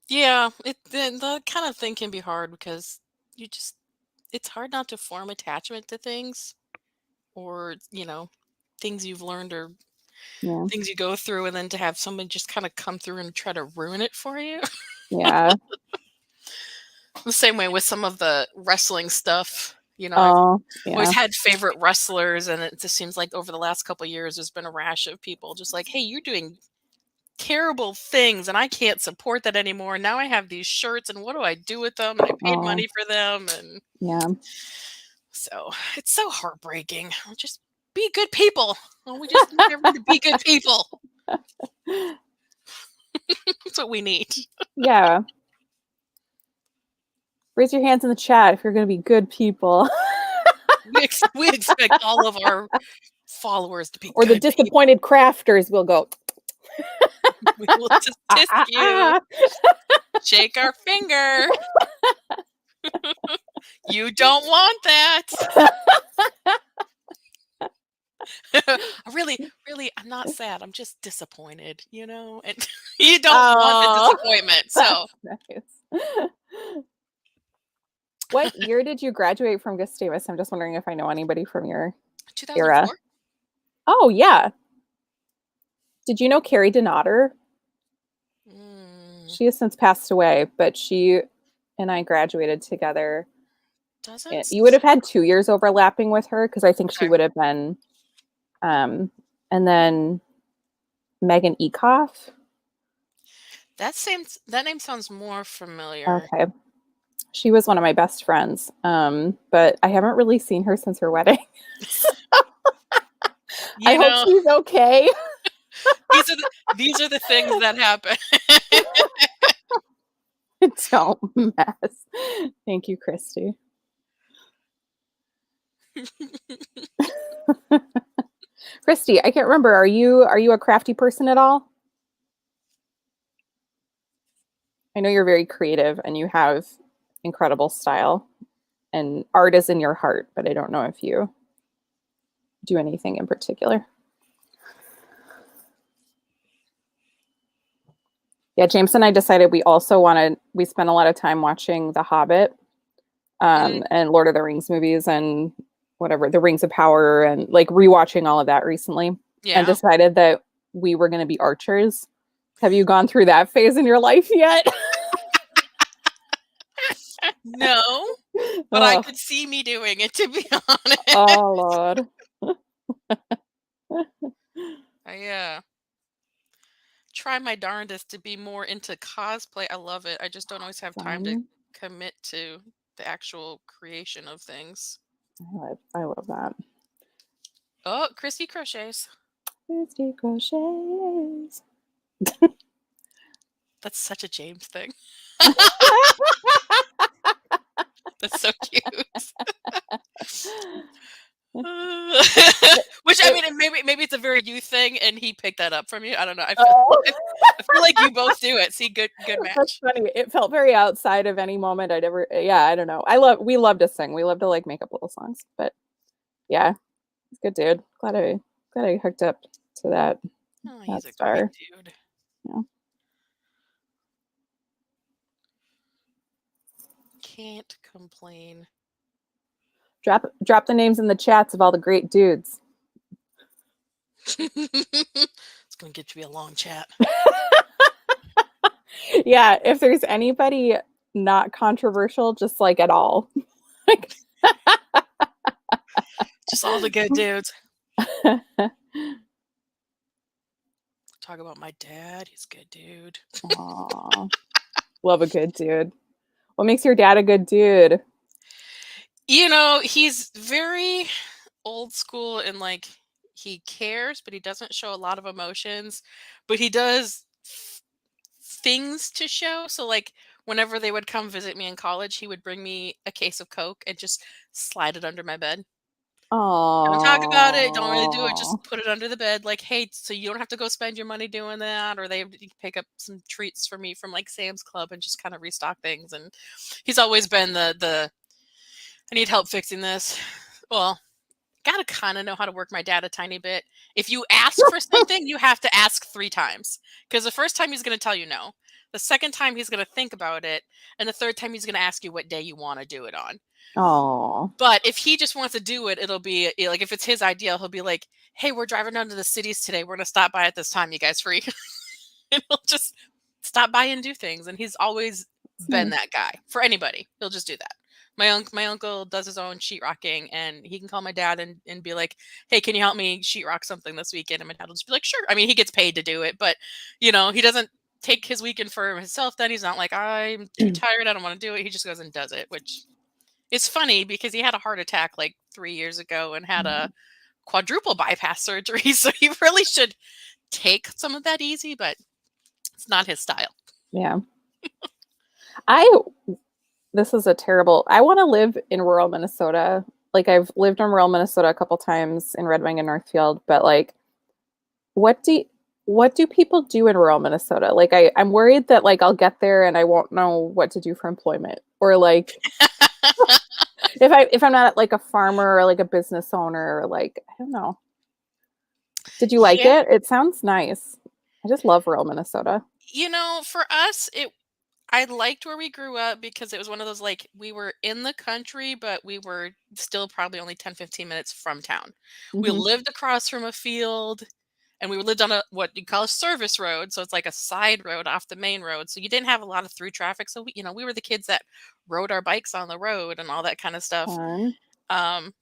Yeah, the kind of thing can be hard because it's hard not to form attachment to things, or things you've learned are Yeah. things you go through, and then to have someone just kind of come through and try to ruin it for you. Yeah. The same way with some of the wrestling stuff. I've Oh, yeah. always had favorite wrestlers, and it just seems like over the last couple of years, there's been a rash of people just like, hey, you're doing terrible things, and I can't support that anymore. Now I have these shirts, and what do I do with them? And I paid Oh, money for them, and yeah. so it's so heartbreaking. Just be good people. We just need everyone to be good people. That's what we need. Yeah. Raise your hands in the chat if you're going to be good people. We expect all of our followers to be Or the good people. disappointed crafters will go. We will just tisk you, shake our finger. You don't want that. Really, I'm not sad. I'm just disappointed, and you don't want the disappointment. So, Nice. What year did you graduate from Gustavus? I'm just wondering if I know anybody from your 2004. era. Oh, yeah. Did you know Carrie Donater? She has since passed away, but she and I graduated together. You would have had 2 years overlapping with her because I think she would have been. And then Megan Ecoff. That name sounds more familiar. Okay. She was one of my best friends, but I haven't really seen her since her wedding. I hope she's okay. These are the things that happen. Don't mess. Thank you, Christy. Christy, I can't remember. Are you a crafty person at all? I know you're very creative and you have incredible style, and art is in your heart, but I don't know if you do anything in particular. Yeah, James and I decided we spent a lot of time watching The Hobbit and Lord of the Rings movies and whatever, The Rings of Power, and like rewatching all of that recently. Yeah. And decided that we were going to be archers. Have you gone through that phase in your life yet? No, but I could see me doing it, to be honest. Oh, Lord. I try my darndest to be more into cosplay. I love it. I just don't always have time to commit to the actual creation of things. I love that. Oh, Christy crochets. Christy crochets. That's such a James thing. That's so cute. Which, I mean, maybe it's a very you thing, and he picked that up from you. I don't know. I feel like you both do it. See, good match. That's funny. It felt very outside of any moment I'd ever. Yeah, I don't know. We love to sing. We love to like make up little songs. But yeah, it's good, dude. Glad I hooked up to that. Oh, he's a great dude. Yeah. Can't complain. Drop the names in the chats of all the great dudes. It's gonna get to be a long chat. Yeah, if there's anybody not controversial, just like at all. Just all the good dudes. Talk about my dad. He's a good dude. Aww. Love a good dude. What makes your dad a good dude? He's very old school and like he cares, but he doesn't show a lot of emotions, but he does things to show. So like whenever they would come visit me in college, he would bring me a case of Coke and just slide it under my bed. Oh, don't talk about it. Don't really do it. Just put it under the bed. Like, hey, so you don't have to go spend your money doing that. Or they pick up some treats for me from like Sam's Club and just kind of restock things. And he's always been the I need help fixing this. Well, gotta kind of know how to work my dad a tiny bit. If you ask for something, you have to ask 3 times. Because the first time he's going to tell you no. The second time he's going to think about it, and the third time he's going to ask you what day you want to do it on. Oh. But if he just wants to do it, it'll be like, if it's his idea, he'll be like, "Hey, we're driving down to the cities today. We're going to stop by at this time. You guys free?" And he'll just stop by and do things. And he's always been that guy for anybody. He'll just do that. My uncle does his own sheetrocking, and he can call my dad and be like, "Hey, can you help me sheetrock something this weekend?" And my dad will just be like, "Sure." I mean, he gets paid to do it, but he doesn't take his weekend for himself. Then he's not like, "I'm too tired, I don't want to do it." He just goes and does it, which is funny because he had a heart attack like 3 years ago and had a quadruple bypass surgery. So he really should take some of that easy, but it's not his style. Yeah. This is a terrible, I want to live in rural Minnesota. Like, I've lived in rural Minnesota a couple times in Red Wing and Northfield, but like, what do people do in rural Minnesota? Like, I'm worried that like I'll get there and I won't know what to do for employment, or like if I'm not like a farmer or like a business owner, or like, I don't know. Did you like it? It sounds nice. I just love rural Minnesota. For us, I liked where we grew up because it was one of those, like, we were in the country, but we were still probably only 10, 15 minutes from town. We lived across from a field, and we lived on what you call a service road. So it's like a side road off the main road. So you didn't have a lot of through traffic. So we were the kids that rode our bikes on the road and all that kind of stuff. But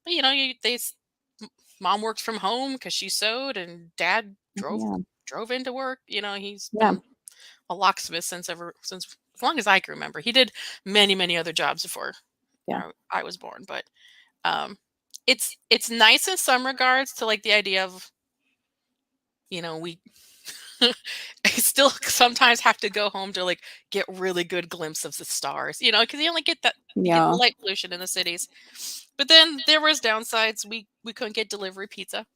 mom worked from home because she sewed, and dad drove into work. He's been a locksmith since as long as I can remember. He did many, many other jobs before I was born. But it's nice in some regards to like the idea of, we I still sometimes have to go home to like get really good glimpse of the stars, because you only get that you get light pollution in the cities. But then there was downsides. We couldn't get delivery pizza.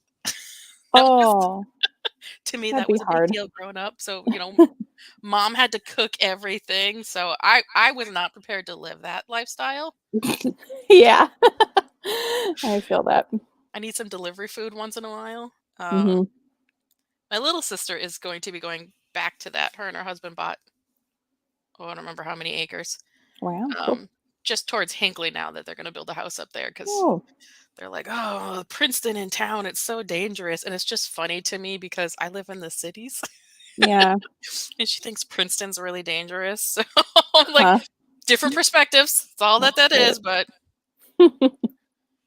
To me, that was a big deal growing up. So, mom had to cook everything. So I was not prepared to live that lifestyle. Yeah. I feel that. I need some delivery food once in a while. My little sister is going to be going back to that. Her and her husband bought, I don't remember how many acres. Wow. Cool. Just towards Hinckley now that they're going to build a house up there because they're like, "Oh, Princeton in town, it's so dangerous." And it's just funny to me because I live in the cities. Yeah. And she thinks Princeton's really dangerous. So like different perspectives. It's all that is. But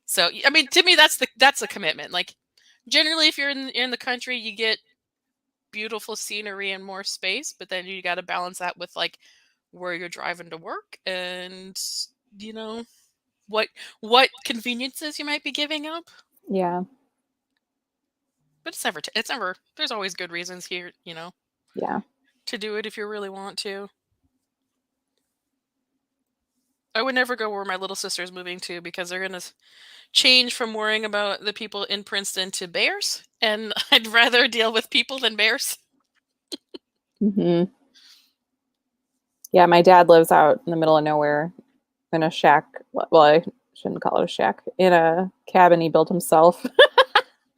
so, I mean, to me, that's a commitment. Like, generally, if you're in the country, you get beautiful scenery and more space, but then you got to balance that with like where you're driving to work and what conveniences you might be giving up. Yeah. But it's never there's always good reasons here, to do it if you really want to. I would never go where my little sister is moving to because they're going to change from worrying about the people in Princeton to bears, and I'd rather deal with people than bears. Yeah, my dad lives out in the middle of nowhere in a shack. Well, I shouldn't call it a shack. In a cabin he built himself.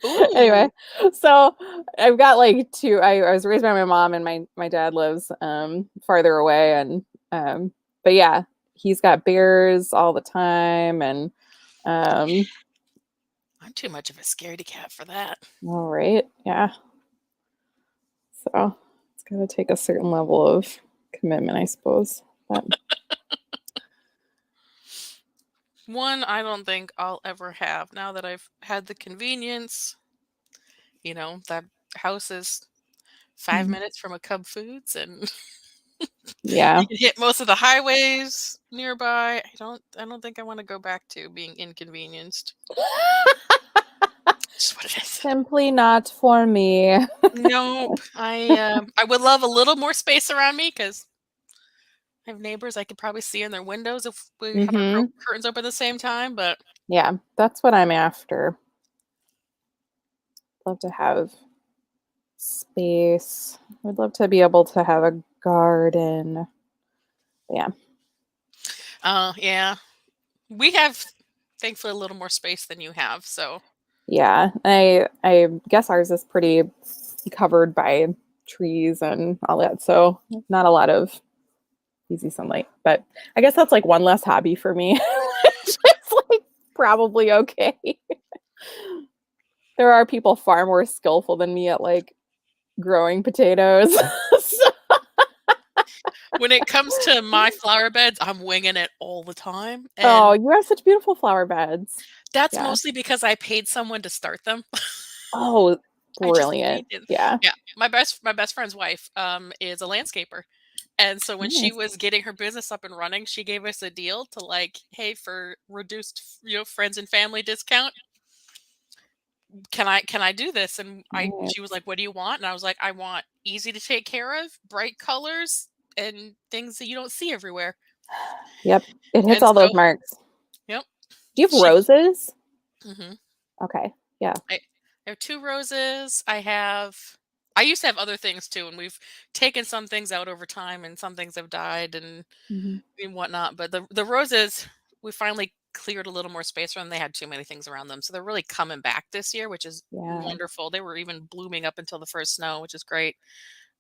Anyway, so I've got like two. I was raised by my mom, and my dad lives farther away, and but yeah, he's got bears all the time, and I'm too much of a scaredy cat for that. All right, yeah. So it's got to take a certain level of commitment, I suppose. But one I don't think I'll ever have now that I've had the convenience. That house is 5 minutes from a Cub Foods, and yeah, you can hit most of the highways nearby. I don't think I want to go back to being inconvenienced. Just what it is. Simply not for me. Nope. I would love a little more space around me because I have neighbors I could probably see in their windows if we have our curtains open at the same time. But yeah, that's what I'm after. Love to have space. I'd love to be able to have a garden. Yeah. Yeah. We have thankfully a little more space than you have, so yeah. I guess ours is pretty covered by trees and all that. So not a lot of easy sunlight, but I guess that's like one less hobby for me. It's like probably okay. There are people far more skillful than me at like growing potatoes. So- When it comes to my flower beds, I'm winging it all the time. And oh, you have such beautiful flower beds. that's yeah. mostly because I paid someone to start them. Oh, I just brilliant. paid it. Yeah. Yeah. My best friend's wife is a landscaper. And so when she Nice. was getting her business up and running, she gave us a deal to like, hey, for reduced, friends and family discount, can I do this? And Nice. she was like, what do you want? And I was like, I want easy to take care of, bright colors, and things that you don't see everywhere. Yep. It hits And all those so, marks. yep. Do you have She, roses? hmm Okay. Yeah. I have 2 roses. I used to have other things too, and we've taken some things out over time, and some things have died and Mhm. whatnot. But the roses, we finally cleared a little more space for them. They had too many things around them, so they're really coming back this year, which is Yeah. wonderful. They were even blooming up until the first snow, which is great.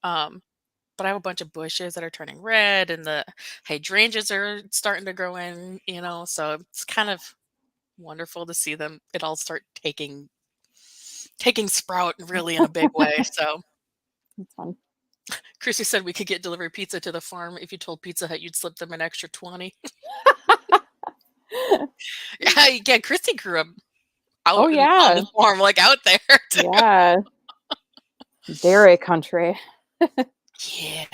Um, but I have a bunch of bushes that are turning red, and the hydrangeas are starting to grow in. So it's kind of wonderful to see them. It all start taking sprout really in a big way. So That's fun. Chrissy said we could get delivery pizza to the farm. If you told Pizza Hut, you'd slip them an extra 20. Yeah, Christy grew up Oh on yeah. the farm, like out there too. Yeah. Dairy country. Yeah,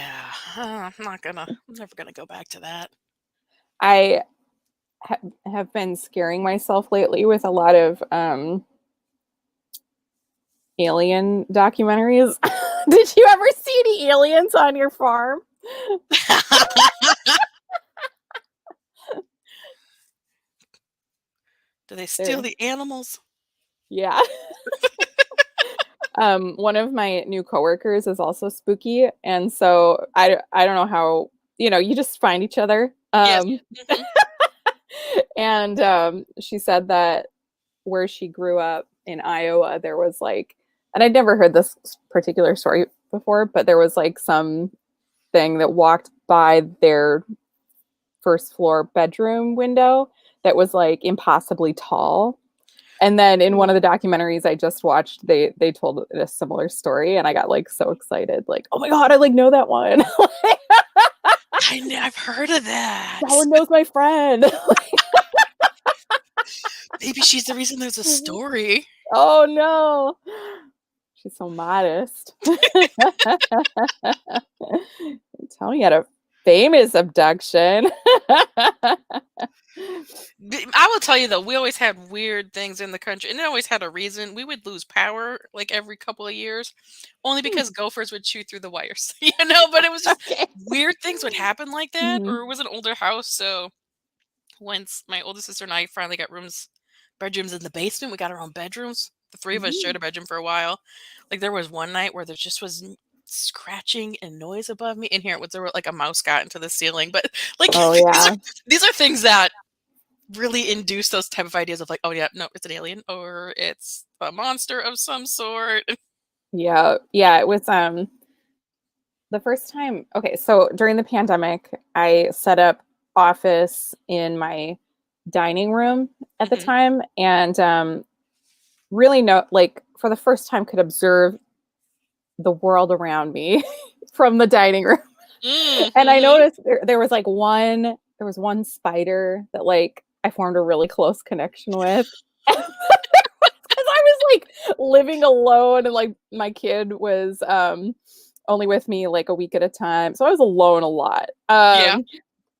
I'm never gonna go back to that. I have been scaring myself lately with a lot of alien documentaries. Did you ever see any aliens on your farm? Do they steal There. the animals? Yeah. One of my new coworkers is also spooky, and so I don't know how, you just find each other. Yes. And she said that where she grew up in Iowa, there was like, and I'd never heard this particular story before, but there was like some thing that walked by their first floor bedroom window that was like impossibly tall. And then in one of the documentaries I just watched, they told a similar story, and I got like so excited, like, oh my god, I like know that one. I've heard of that. That one knows my friend. Maybe she's the reason there's a story. Oh no. She's so modest. I'm telling you, had a famous abduction. I will tell you though, we always had weird things in the country, and it always had a reason. We would lose power like every couple of years, only because gophers would chew through the wires, But it was just Okay. weird things would happen like that, Mhm. or it was an older house. So once my oldest sister and I finally got bedrooms in the basement, we got our own bedrooms. The 3 of us shared a bedroom for a while. Like there was one night where there just was scratching and noise above me. In here, there was like a mouse got into the ceiling, but like Oh yeah. these are things that really induce those type of ideas of like, oh yeah, no, it's an alien or it's a monster of some sort. Yeah. Yeah. It was the first time. Okay, so during the pandemic, I set up office in my dining room at the time, and really for the first time could observe the world around me from the dining room. And I noticed there was one spider that like I formed a really close connection with. Because I was like living alone, and like my kid was only with me like a week at a time. So I was alone a lot. Yeah.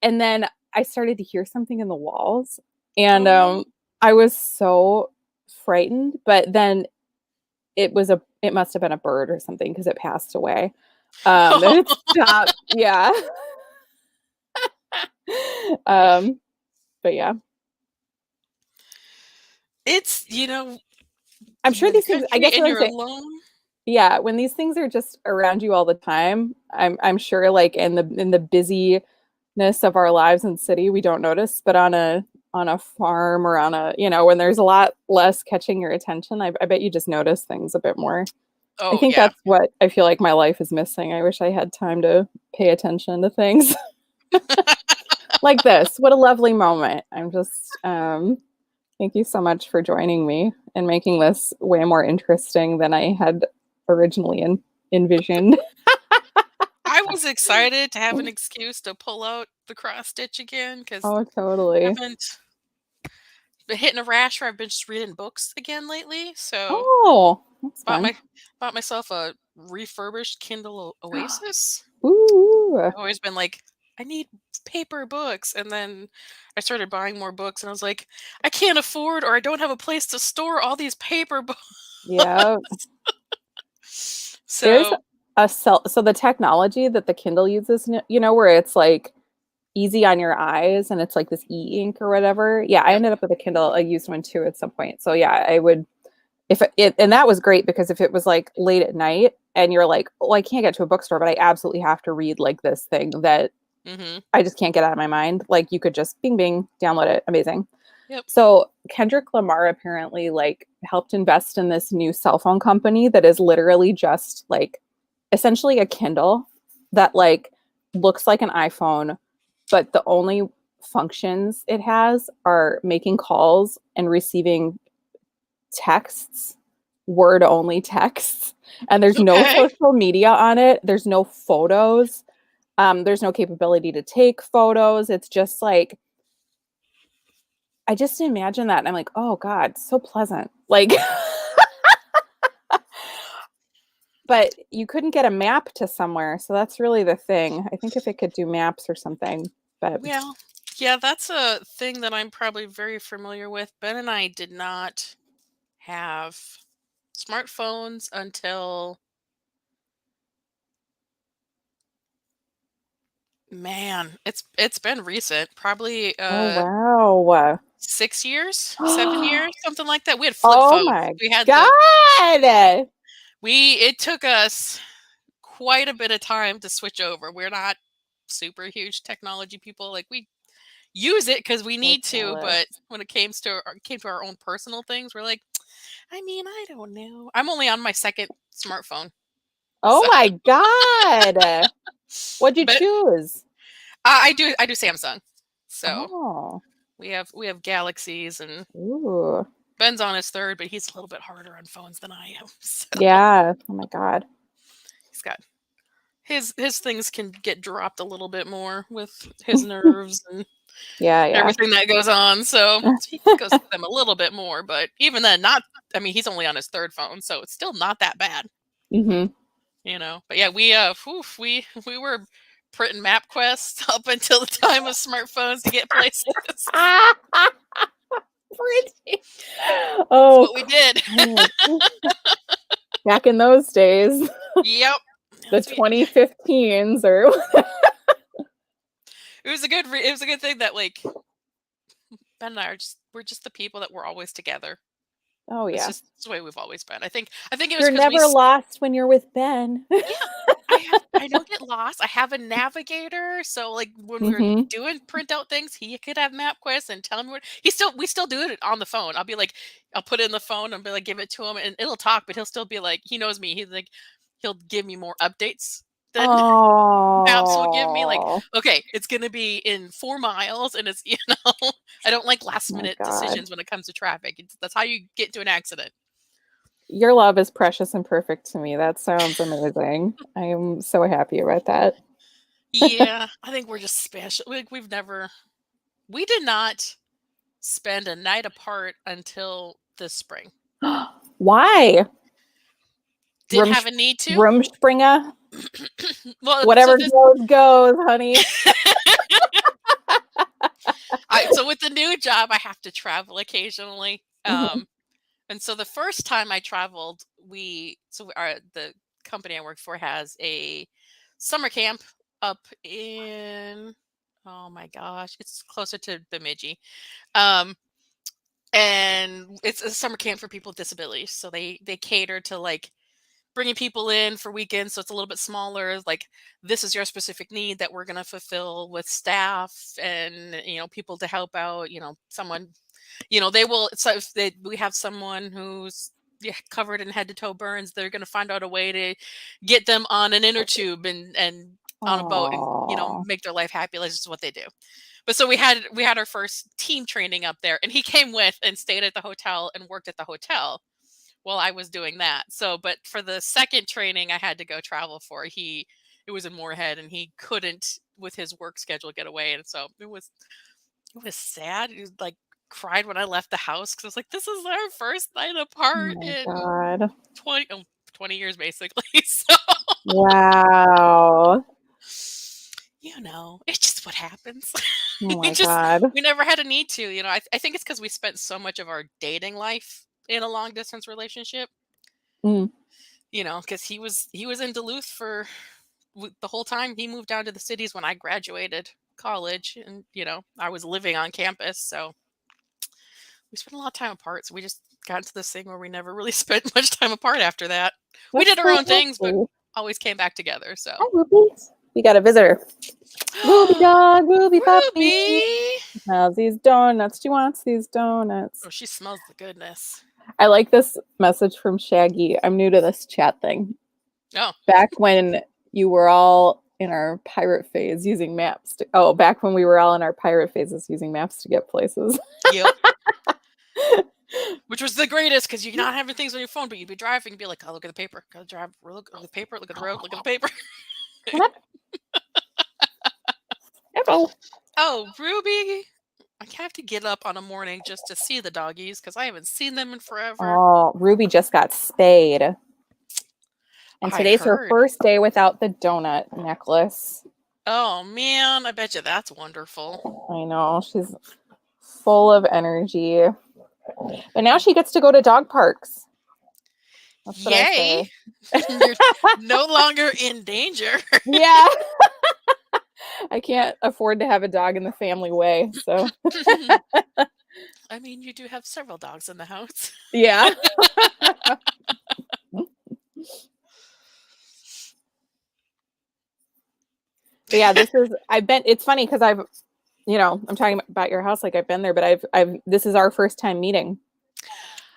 And then I started to hear something in the walls, and I was so frightened, but then it must have been a bird or something because it passed away. And it stopped. Yeah. But yeah. It's I'm sure these things, I guess and what I'm you're saying, alone. yeah, when these things are just around you all the time, I'm sure like in the busyness of our lives in city, we don't notice, but on a farm or on a, when there's a lot less catching your attention, I bet you just notice things a bit more. I Oh think yeah. that's what I feel like my life is missing. I wish I had time to pay attention to things like this. What a lovely moment. I'm just thank you so much for joining me and making this way more interesting than I had originally envisioned. I was excited to have an excuse to pull out the cross stitch again because Oh, I totally. haven't been hitting a rash where I've been just reading books again lately. So Oh, that's bought fun. bought myself a refurbished Kindle Oasis. Ooh. I've always been like, I need paper books, and then I started buying more books, and I was like, I can't afford or I don't have a place to store all these paper books. Yeah. There's So so the technology that the Kindle uses, where it's like easy on your eyes and it's like this e-ink or whatever. Yeah, I yep. ended up with a Kindle. I used one too at some point. So yeah, I would if it and that was great because if it was like late at night and you're like, oh, I can't get to a bookstore, but I absolutely have to read like this thing that Mm-hmm. I just can't get out of my mind. Like you could just bing bing download it. Amazing. Yep. So Kendrick Lamar apparently like helped invest in this new cell phone company that is literally just like essentially a Kindle that like looks like an iPhone, but the only functions it has are making calls and receiving texts, word only texts. And there's no Okay. social media on it. There's no photos. There's no capability to take photos. It's just like I just imagine that and I'm like, oh God, so pleasant. Like but you couldn't get a map to somewhere, so that's really the thing. I think if it could do maps or something, but Well, yeah, that's a thing that I'm probably very familiar with. Ben and I did not have smartphones until, man, it's been recent, probably oh wow. 6 years, 7 years, something like that. We had flip Oh phones. my We had the God. it took us quite a bit of time to switch over. We're not super huge technology people. Like we use it because we So need to, jealous. but when it came to our own personal things, we're like, I mean, I don't know. I'm only on my second smartphone, Oh so my God. What'd you but choose? I do Samsung. So Oh. we have Galaxies, and Ooh. Ben's on his third, but he's a little bit harder on phones than I am. So Yeah. Oh my God. he's got his things can get dropped a little bit more with his nerves and Yeah. everything that goes on. So he goes through them a little bit more, but even then, not. I mean, he's only on his third phone, so it's still not that bad, hmm But yeah, we were printing MapQuest up until the time of smartphones to get places. That's Pretty. Oh, what we did. back in those days, Yep. the 2015s or It was a good. It was a good thing that like Ben and I we're just the people that were always together. oh It's yeah. just the way we've always been. I think it was You're because never lost when you're with Ben. I don't get lost. I have a navigator, so like when we were hmm doing printout things, he could have MapQuest and tell me what we still do it on the phone. I'll be like, I'll put it in the phone and be like, give it to him, and it'll talk, but he'll still be like, he knows me. He's like, he'll give me more updates than Maps will give me. Like, Oh, okay, it's gonna be in 4 miles, and it's I don't like last my minute God. decisions when it comes to traffic. That's how you get into an accident. Your love is precious and perfect to me. That sounds amazing. I am so happy about that. Yeah, I think we're just special. We did not spend a night apart until this spring. Why? Didn't have a need to. Rumspringa? Well, Whatever goes, honey. so with the new job, I have to travel occasionally. Mhm. And so the first time I traveled, the company I work for has a summer camp up in, oh my gosh, it's closer to Bemidji. Um, and it's a summer camp for people with disabilities. So they cater to like bringing people in for weekends, so it's a little bit smaller. Like, this is your specific need that we're going to fulfill with staff and people to help out. Someone, they will. So if we have someone who's covered in head to toe burns. They're going to find out a way to get them on an inner tube and on a boat and, you know, Aw. make their life happy. Like, this is what they do. But so we had our first team training up there, and he came with and stayed at the hotel and worked at the hotel while I was doing that. So, but for the second training I had to go travel for, it was in Moorhead, and he couldn't with his work schedule get away. And so it was sad. He was like cried when I left the house because I was like, this is our first night Oh apart my in God. 20 years basically. So Wow. you know, it's just what happens. Oh my we just God. we never had a need to, you know. I think it's because we spent so much of our dating life in a long distance relationship, Mm. you know, because he was in Duluth for the whole time. He moved down to the cities when I graduated college, and you know, I was living on campus, so we spent a lot of time apart. So we just got into this thing where we never really spent much time apart after that. We That's did our so own things, but lovely. always came back together. So Hi, Ruby. We got a visitor. Ruby dog, Ruby puppy. Ruby! Smells these donuts. She wants these donuts. Oh, she smells the goodness. I like this message from Shaggy. I'm new to this chat thing. Oh, Back when you were all in our pirate phase using maps. Back when we were all in our pirate phases using maps to get places. yep. Which was the greatest because you're not having things on your phone, but you'd be driving and be like, oh, look at the paper. Gotta drive, look at the paper, look at the road, look at the paper. Hello. Oh, Ruby. I have to get up on a morning just to see the doggies because I haven't seen them in forever. Oh, Ruby just got spayed. And I today's her heard. first day without the donut necklace. Oh, man. I bet you that's wonderful. I know. She's full of energy. But now she gets to go to dog parks. That's what I Yay. say. You're no longer in danger. Yeah. I can't afford to have a dog in the family way. So, I mean, you do have several dogs in the house. yeah. But yeah, it's funny because I'm talking about your house like I've been there, but this is our first time meeting.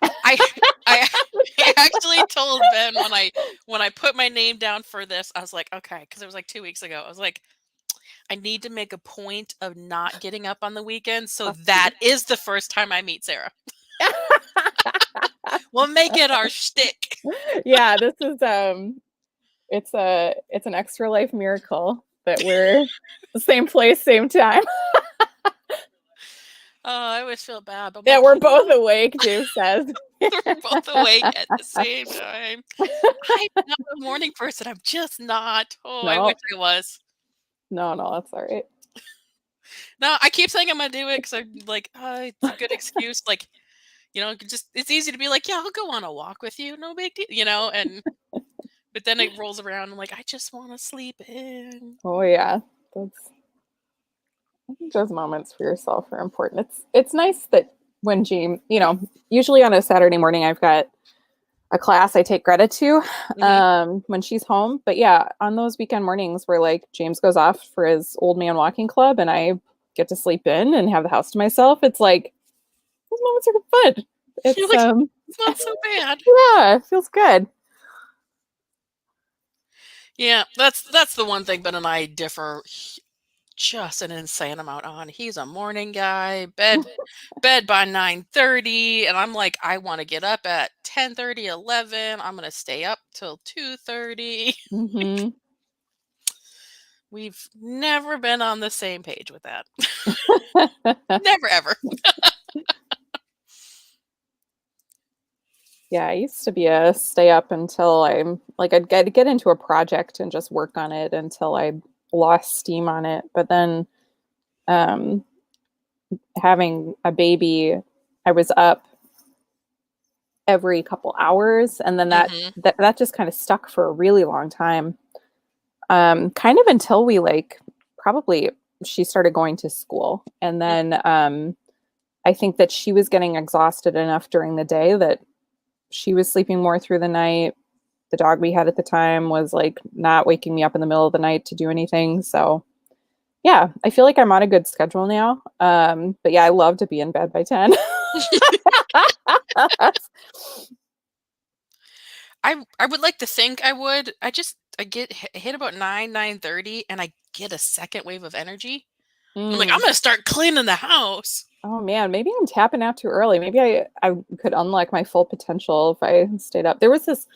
I actually told Ben when I put my name down for this, I was like, okay, because it was like 2 weeks ago. I was like, I need to make a point of not getting up on the weekends, so that is the first time I meet Sarah. We'll make it our shtick. Yeah, this is it's an extra life miracle that we're the same place, same time. Oh, I always feel bad. But Yeah, we're both awake, Dave says. we're both awake at the same time. I'm not a morning person. I'm just not. Oh, No. I wish I was. No, that's all right. No, I keep saying I'm gonna do it because I'm like, it's a good excuse. Like, you know, it's easy to be like, yeah, I'll go on a walk with you. No big deal, you know, but then it rolls around. I'm like, I just want to sleep in. Oh yeah. I think those moments for yourself are important. It's nice that when James, usually on a Saturday morning, I've got a class I take Greta to when she's home. But yeah, on those weekend mornings where like James goes off for his old man walking club and I get to sleep in and have the house to myself, it's like those moments are fun. It's it's not so bad. Yeah, it feels good. Yeah, that's the one thing Ben and I differ just an insane amount on. He's a morning guy, bed by 9:30, and I'm like, I want to get up at 10:30, 11. I'm gonna stay up till 2:30. Mm-hmm. We've never been on the same page with that. Never ever. Yeah, I used to be a stay up until I'd get into a project and just work on it until I lost steam on it. But then having a baby, I was up every couple hours, and then that just kind of stuck for a really long time. Kind of until we probably she started going to school, and then I think that she was getting exhausted enough during the day that she was sleeping more through the night. The dog we had at the time was not waking me up in the middle of the night to do anything. So yeah, I feel like I'm on a good schedule now. But yeah, I love to be in bed by 10. I would like to think I would. I get hit about 9:30, and I get a second wave of energy. I'm like, I'm Mm. gonna start cleaning the house. Oh man, maybe I'm tapping out too early. Maybe I could unlock my full potential if I stayed up. There was this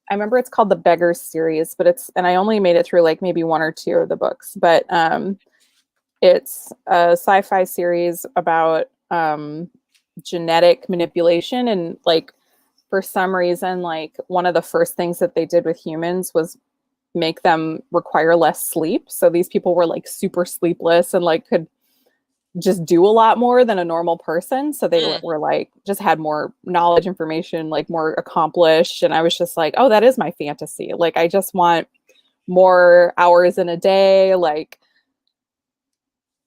I remember it's called the Beggars series, but and I only made it through like maybe one or two of the books, but it's a sci-fi series about genetic manipulation, and like for some reason, like one of the first things that they did with humans was make them require less sleep. So these people were like super sleepless and like could just do a lot more than a normal person. So they Mm. were like, just had more knowledge, information, like more accomplished. And I was just like, oh, that is my fantasy. Like, I just want more hours in a day. Like,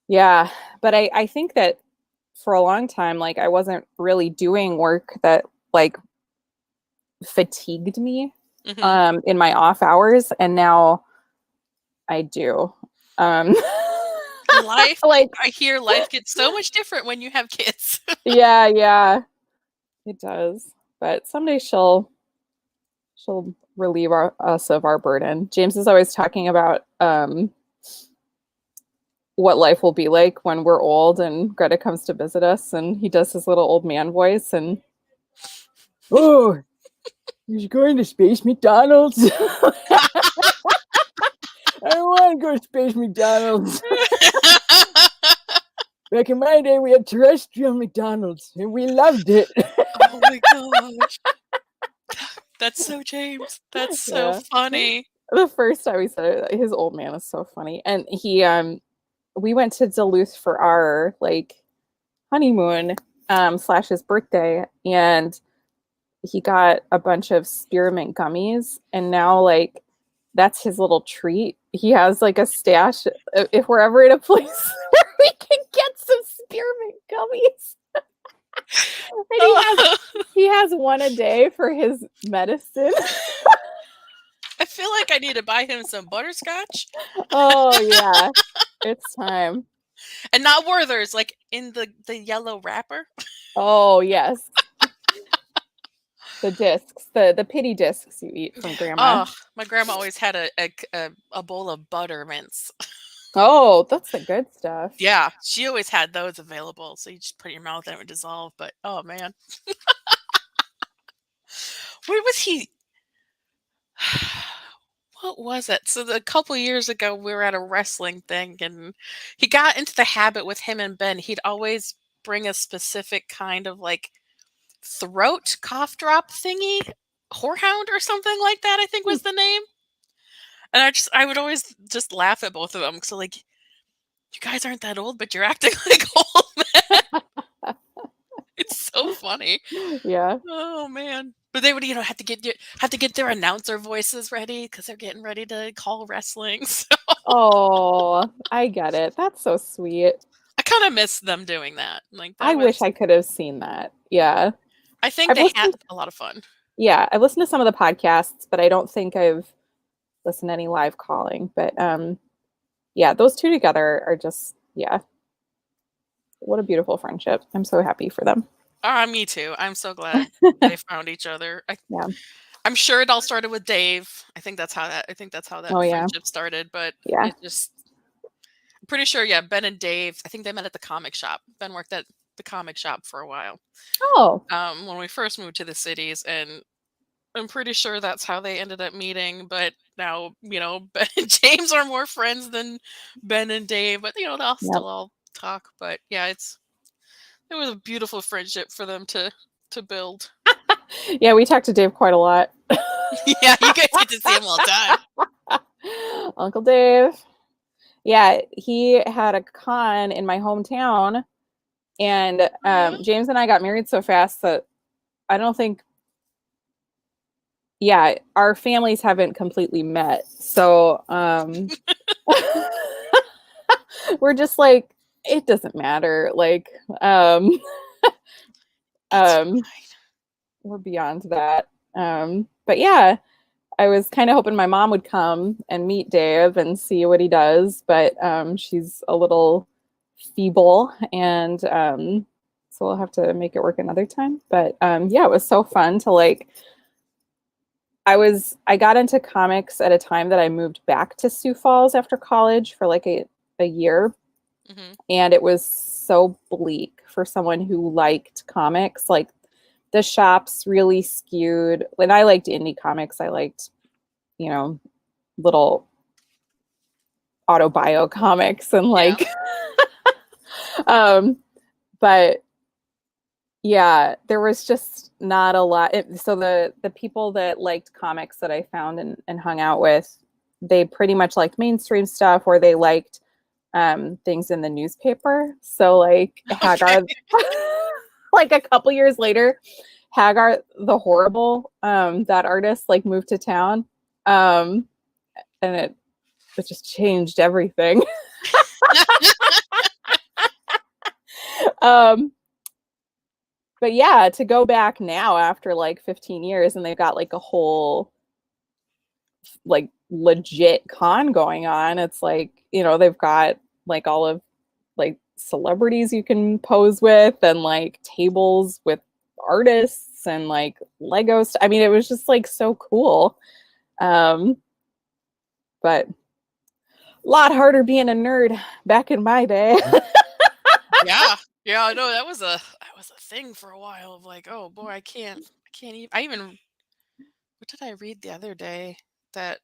yeah. But I think that for a long time, like I wasn't really doing work that like fatigued me Mhm. in my off hours. And now I do. Um, Life, like, I hear life gets so much different when you have kids. yeah, it does. But someday she'll relieve us of our burden. James is always talking about what life will be like when we're old and Greta comes to visit us, and he does his little old man voice and, oh, you're going to Space McDonald's? I don't want to go to Space McDonald's. Back in my day, we had terrestrial McDonald's, and we loved it. Oh my gosh. That's so James. That's so Yeah. funny. The first time he said it, his old man is so funny. And we went to Duluth for our like honeymoon / his birthday, and he got a bunch of spearmint gummies, and now like that's his little treat. He has like a stash if we're ever in a place where we can get some spearmint gummies. And he has one a day for his medicine. I feel like I need to buy him some butterscotch. Oh yeah. It's time. And not Werther's, like in the yellow wrapper. Oh yes. The discs, the pity discs you eat from grandma. Oh, my grandma always had a bowl of buttermints. Oh, that's the good stuff. Yeah, she always had those available. So you just put it in your mouth and it would dissolve. But oh man. Where was he? What was it? So a couple years ago, we were at a wrestling thing, and he got into the habit with him and Ben. He'd always bring a specific kind of like throat cough drop thingy, whorehound or something like that, I think was the name. And I would always just laugh at both of them. So like, you guys aren't that old, but you're acting like old men. It's so funny. Yeah. Oh man. But they would, have to get their announcer voices ready because they're getting ready to call wrestling. So Oh, I get it. That's so sweet. I kind of miss them doing that. Like that I wish I could have seen that. Yeah. I think I've they had listened- a lot of fun. Yeah, I've listened to some of the podcasts, but I don't think I've listened to any live calling. But yeah, those two together are just, yeah. What a beautiful friendship. I'm so happy for them. Me too. I'm so glad they found each other. Yeah. I'm sure it all started with Dave. I think that's how that Oh, yeah. friendship started. But Yeah. it just, I'm pretty sure, yeah, Ben and Dave, I think they met at the comic shop. Ben worked at the comic shop for a while. Oh, When we first moved to the cities, and I'm pretty sure that's how they ended up meeting. But now, Ben and James are more friends than Ben and Dave, but they'll still all talk. But yeah, it was a beautiful friendship for them to build. yeah, we talked to Dave quite a lot. Yeah, you guys get to see him all the time. Uncle Dave. Yeah, he had a con in my hometown, and James and I got married so fast that I don't think, yeah, our families haven't completely met. So we're just like, it doesn't matter. Like, we're beyond that. But yeah, I was kind of hoping my mom would come and meet Dave and see what he does, but she's a little feeble, and so we'll have to make it work another time. But yeah, it was so fun to like I got into comics at a time that I moved back to Sioux Falls after college for like a year. Mhm. And it was so bleak for someone who liked comics. Like the shops really skewed. When I liked indie comics, I liked, little autobio comics and Yeah. like but yeah, there was just not a lot. So the people that liked comics that I found and hung out with, they pretty much liked mainstream stuff, or they liked things in the newspaper. So like Hagar, like a couple years later, Hagar the Horrible, that artist like moved to town, and it just changed everything. But yeah, to go back now after like 15 years and they've got like a whole like legit con going on, it's like, they've got like all of like celebrities you can pose with and like tables with artists and like Legos. I mean, it was just like so cool. But a lot harder being a nerd back in my day. Yeah, I know that was a thing for a while of like, oh boy, I can't even what did I read the other day that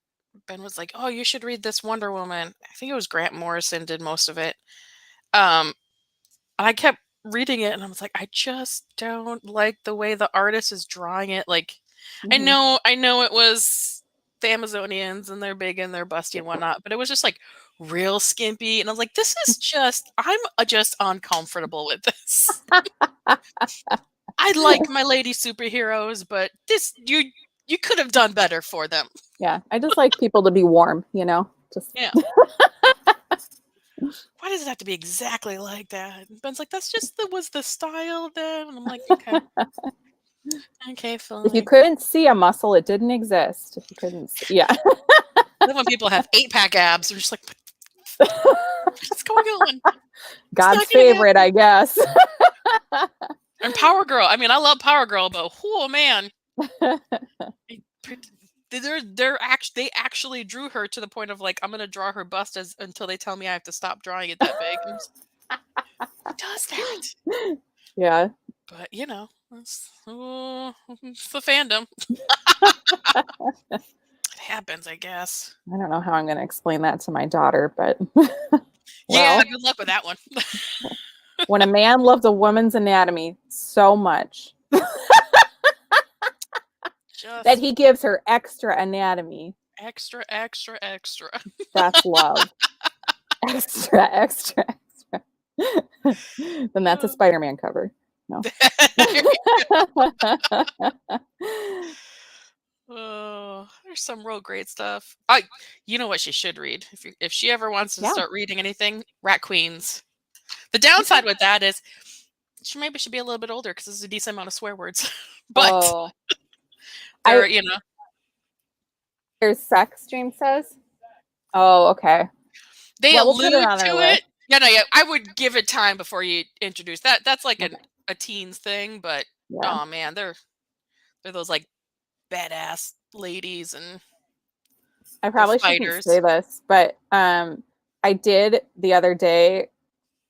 Ben was like, oh, you should read this Wonder Woman. I think it was Grant Morrison did most of it. And I kept reading it and I was like, I just don't like the way the artist is drawing it. Like, I know it was the Amazonians and they're big and they're busty and whatnot, but it was just like real skimpy. And I was like, I'm just uncomfortable with this. I like my lady superheroes, but this, you could have done better for them. Yeah, I just like people to be warm, just Yeah. Why does it have to be exactly like that? And Ben's like, that's just was the style then. And I'm like, okay. Okay, fine. If you couldn't see a muscle, it didn't exist. If you couldn't see, yeah. Then when people have 8-pack abs, they're just like, what's going on? God's favorite, I guess. And Power Girl. I mean, I love Power Girl, but oh man. They actually drew her to the point of like, I'm gonna draw her bust until they tell me I have to stop drawing it that big. Who does that? Yeah. But it's the fandom. It happens, I guess. I don't know how I'm gonna explain that to my daughter, but yeah, good luck with that one. When a man loves a woman's anatomy so much that he gives her extra anatomy. Extra. That's love. extra. Then that's a Spider-Man cover. No. Oh, there's some real great stuff. You know what she should read if she ever wants to start reading anything? Rat Queens. The downside with that is she maybe should be a little bit older because there's a decent amount of swear words. But there's sex, James says. Oh, okay. They allude to it. Yeah, I would give it time before you introduce that. That's like a teens thing, but oh man, they're those like badass ladies, and I probably shouldn't say this, but I did the other day.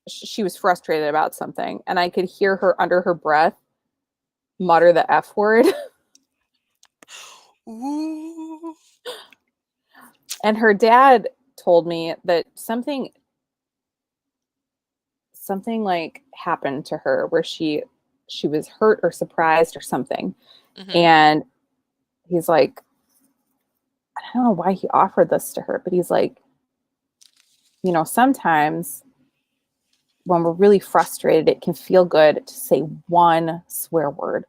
She was frustrated about something, and I could hear her under her breath mutter the F word. Ooh. And her dad told me that something like happened to her where she was hurt or surprised or something. And he's like, I don't know why he offered this to her, but he's like, sometimes when we're really frustrated, it can feel good to say one swear word.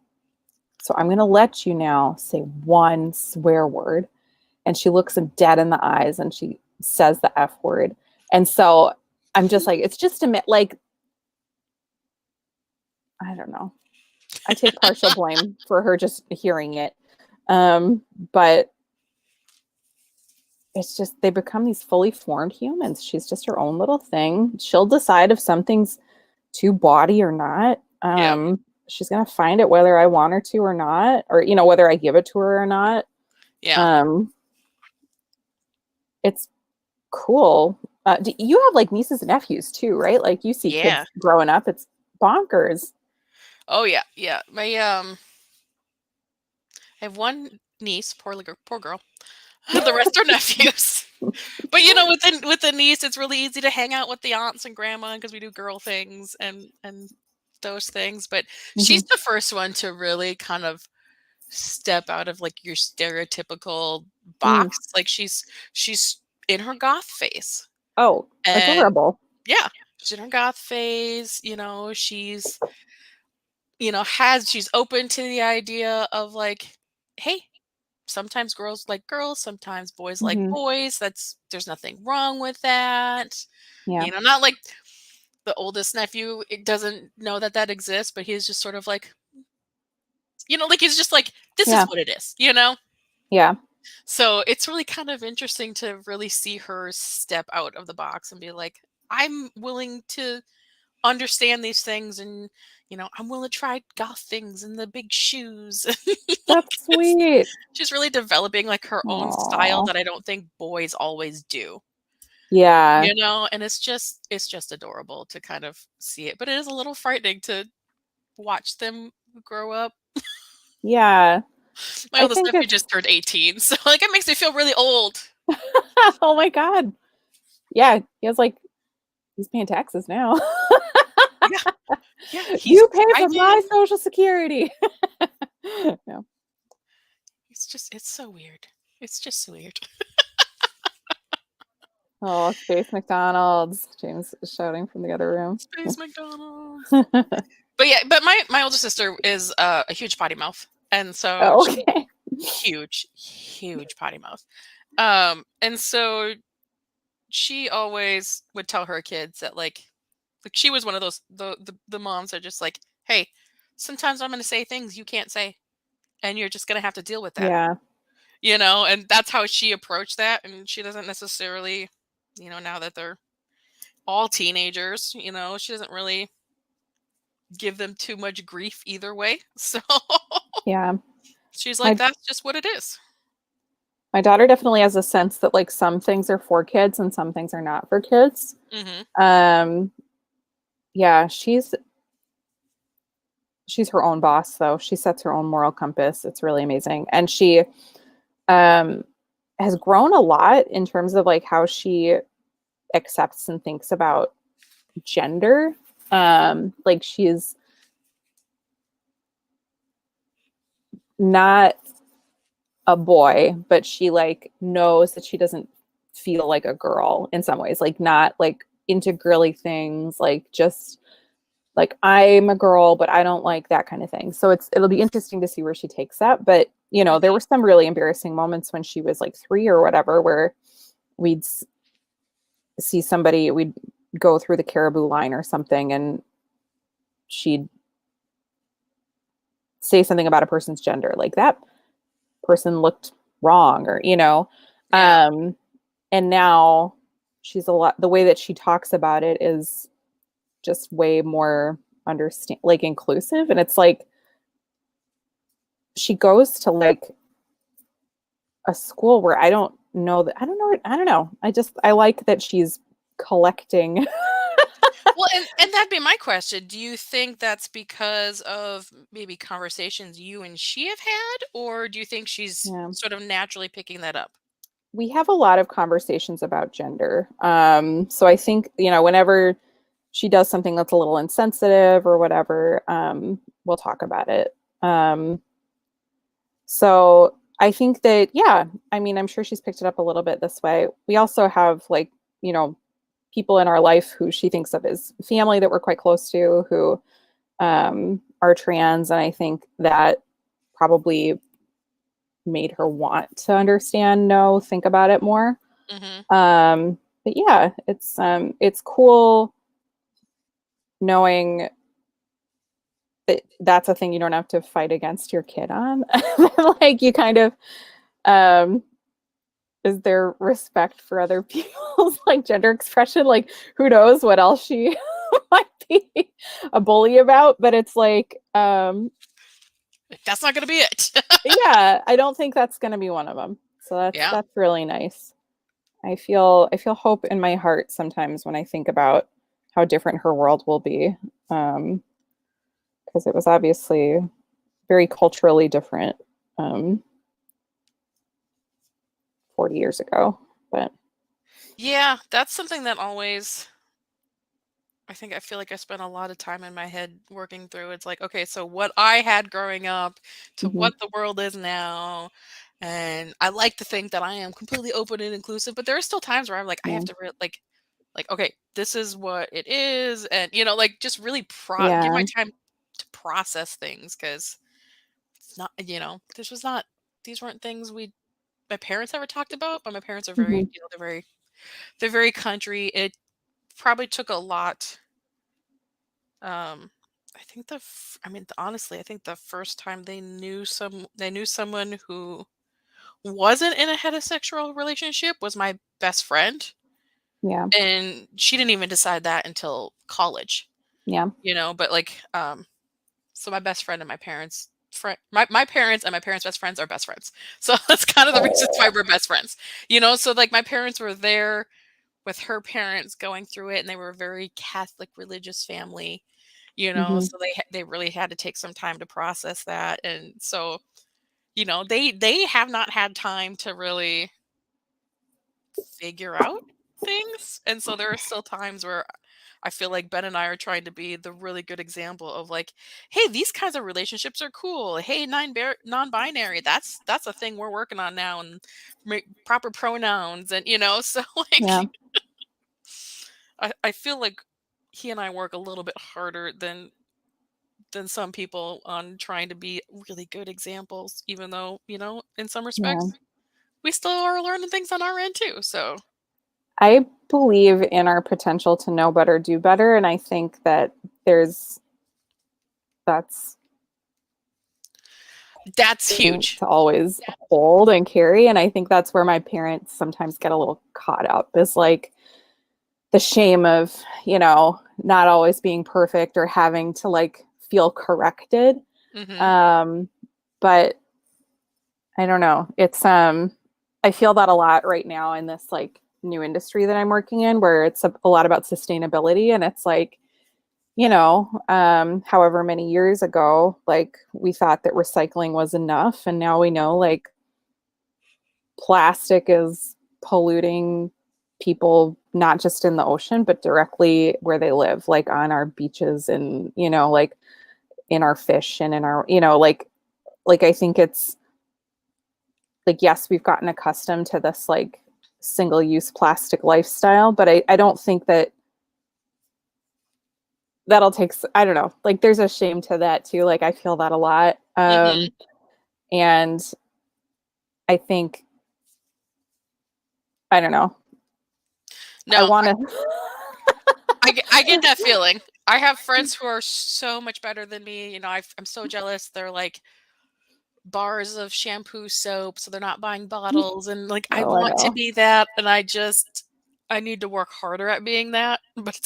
So I'm going to let you now say one swear word. And she looks him dead in the eyes and she says the F word. And so I'm just like, it's just like, I don't know. I take partial blame for her just hearing it. But it's just, they become these fully formed humans. She's just her own little thing. She'll decide if something's too bawdy or not. She's going to find it whether I want her to or not, or, whether I give it to her or not. Yeah. It's cool. You have like nieces and nephews too, right? Like you see Yeah. kids growing up. It's bonkers. Oh yeah. Yeah. My I have one niece, poor girl. The rest are nephews. But with the niece, it's really easy to hang out with the aunts and grandma because we do girl things and those things. But she's Mhm. the first one to really kind of step out of like your stereotypical Mm. box. Like she's in her goth phase. Oh, And adorable. yeah, she's in her goth phase, she's she's open to the idea of like, hey, sometimes girls like girls, sometimes boys like Hmm. boys. There's nothing wrong with that. Yeah. Not like the oldest nephew, it doesn't know that exists, but he's just sort of like, like he's just like, this is Yeah. what it is, Yeah. So it's really kind of interesting to really see her step out of the box and be like, I'm willing to understand these things, and I'm willing to try goth things and the big shoes. That's sweet. She's really developing like her own style Aw. that I don't think boys always do. Yeah. And it's just adorable to kind of see it, but it is a little frightening to watch them grow up. Yeah. My I oldest think nephew it's just turned 18, so like it makes me feel really old. oh my God. Yeah. He's paying taxes now. Yeah, he's You pay for my driving. Social Security. Yeah. It's so weird. It's just weird. Oh, Space McDonald's. James is shouting from the other room. Space McDonald's. But yeah, but my older sister is a huge potty mouth, and so Oh, okay. huge potty mouth. And so she always would tell her kids that like she was one of those the moms that are just like, hey, sometimes I'm going to say things you can't say, and you're just going to have to deal with that, Yeah. and that's how she approached that, and she doesn't necessarily, now that they're all teenagers, she doesn't really give them too much grief either way. So Yeah. she's like, My that's just what it is. my daughter definitely has a sense that like some things are for kids and some things are not for kids. Mm-hmm. Yeah, she's her own boss though. She sets her own moral compass. It's really amazing. And she has grown a lot in terms of like how she accepts and thinks about gender. Like she's not a boy, but she like knows that she doesn't feel like a girl in some ways, like not like into girly things, like just like I'm a girl, but I don't like that kind of thing. So it'll be interesting to see where she takes that. But there were some really embarrassing moments when she was like 3 or whatever, where we'd see somebody, we'd go through the Caribou line or something, and she'd say something about a person's gender, like that person looked wrong, or Yeah. and now she's the way that she talks about it is just way more like inclusive, and it's like she goes to like a school where I don't know. I like that she's collecting. Well, and that'd be my question. Do you think that's because of maybe conversations you and she have had, or do you think she's Yeah. sort of naturally picking that up? We have a lot of conversations about gender. So I think, whenever she does something that's a little insensitive or whatever, we'll talk about it. So I think that, yeah, I mean, I'm sure she's picked it up a little bit this way. We also have like, people in our life who she thinks of as family that we're quite close to, who are trans. And I think that probably made her want to think about it more. Mm-hmm. But yeah, it's cool knowing that that's a thing you don't have to fight against your kid on. Like you kind of, is there respect for other people's like gender expression? Like who knows what else she might be a bully about, but it's like, That's not going to be it. Yeah, I don't think that's going to be one of them. So that's really nice. I feel hope in my heart sometimes when I think about how different her world will be, because it was obviously very culturally different 40 years ago. But yeah, that's something that always, I feel like I spent a lot of time in my head working through. It's like, okay, so what I had growing up to what the world is now. And I like to think that I am completely open and inclusive, but there are still times where I'm like, I have to like, okay, this is what it is. And, like just really give my time to process things, because it's not, these weren't things my parents ever talked about, but my parents are very, they're very country. It probably took a lot. I think honestly, I think the first time they knew someone who wasn't in a heterosexual relationship was my best friend. yeah, And she didn't even decide that until college, yeah, but so my best friend and my parents my parents and my parents' best friends are best friends. So that's kind of the reasons why we're best friends. So like my parents were there with her parents going through it, and they were a very Catholic religious family, so they really had to take some time to process that. And so, they have not had time to really figure out things. And so there are still times where I feel like Ben and I are trying to be the really good example of like, hey, these kinds of relationships are cool. Hey, non-binary, that's a thing we're working on now, and proper pronouns, and so like yeah. I feel like he and I work a little bit harder than some people on trying to be really good examples, even though, in some respects, we still are learning things on our end too. So I believe in our potential to know better, do better, and I think that that's huge to always hold and carry. And I think that's where my parents sometimes get a little caught up, is like the shame of, not always being perfect or having to like feel corrected. But I don't know. It's I feel that a lot right now in this like new industry that I'm working in, where it's a lot about sustainability. And it's like, however many years ago, like we thought that recycling was enough. And now we know like plastic is polluting people, not just in the ocean, but directly where they live, like on our beaches and, like in our fish and in our, like I think it's like, yes, we've gotten accustomed to this like single-use plastic lifestyle, but I don't think that'll take, I don't know, like there's a shame to that too. Like I feel that a lot. And I think, I don't know. No, I want to. I get that feeling. I have friends who are so much better than me. I'm so jealous. They're like bars of shampoo, soap, so they're not buying bottles. And like, I want to be that. And I need to work harder at being that. But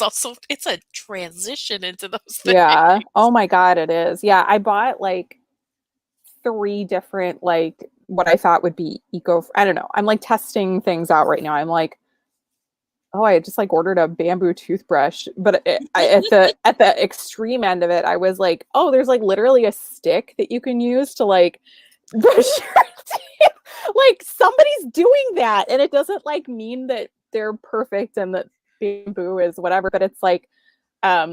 it's a transition into those things. Yeah. Oh my God, it is. Yeah. I bought like 3 different, like what I thought would be I don't know. I'm like testing things out right now. I'm like, oh, I just like ordered a bamboo toothbrush, but at the extreme end of it, I was like, oh, there's like literally a stick that you can use to like brush your teeth. Like somebody's doing that, and it doesn't like mean that they're perfect and that bamboo is whatever, but it's like, I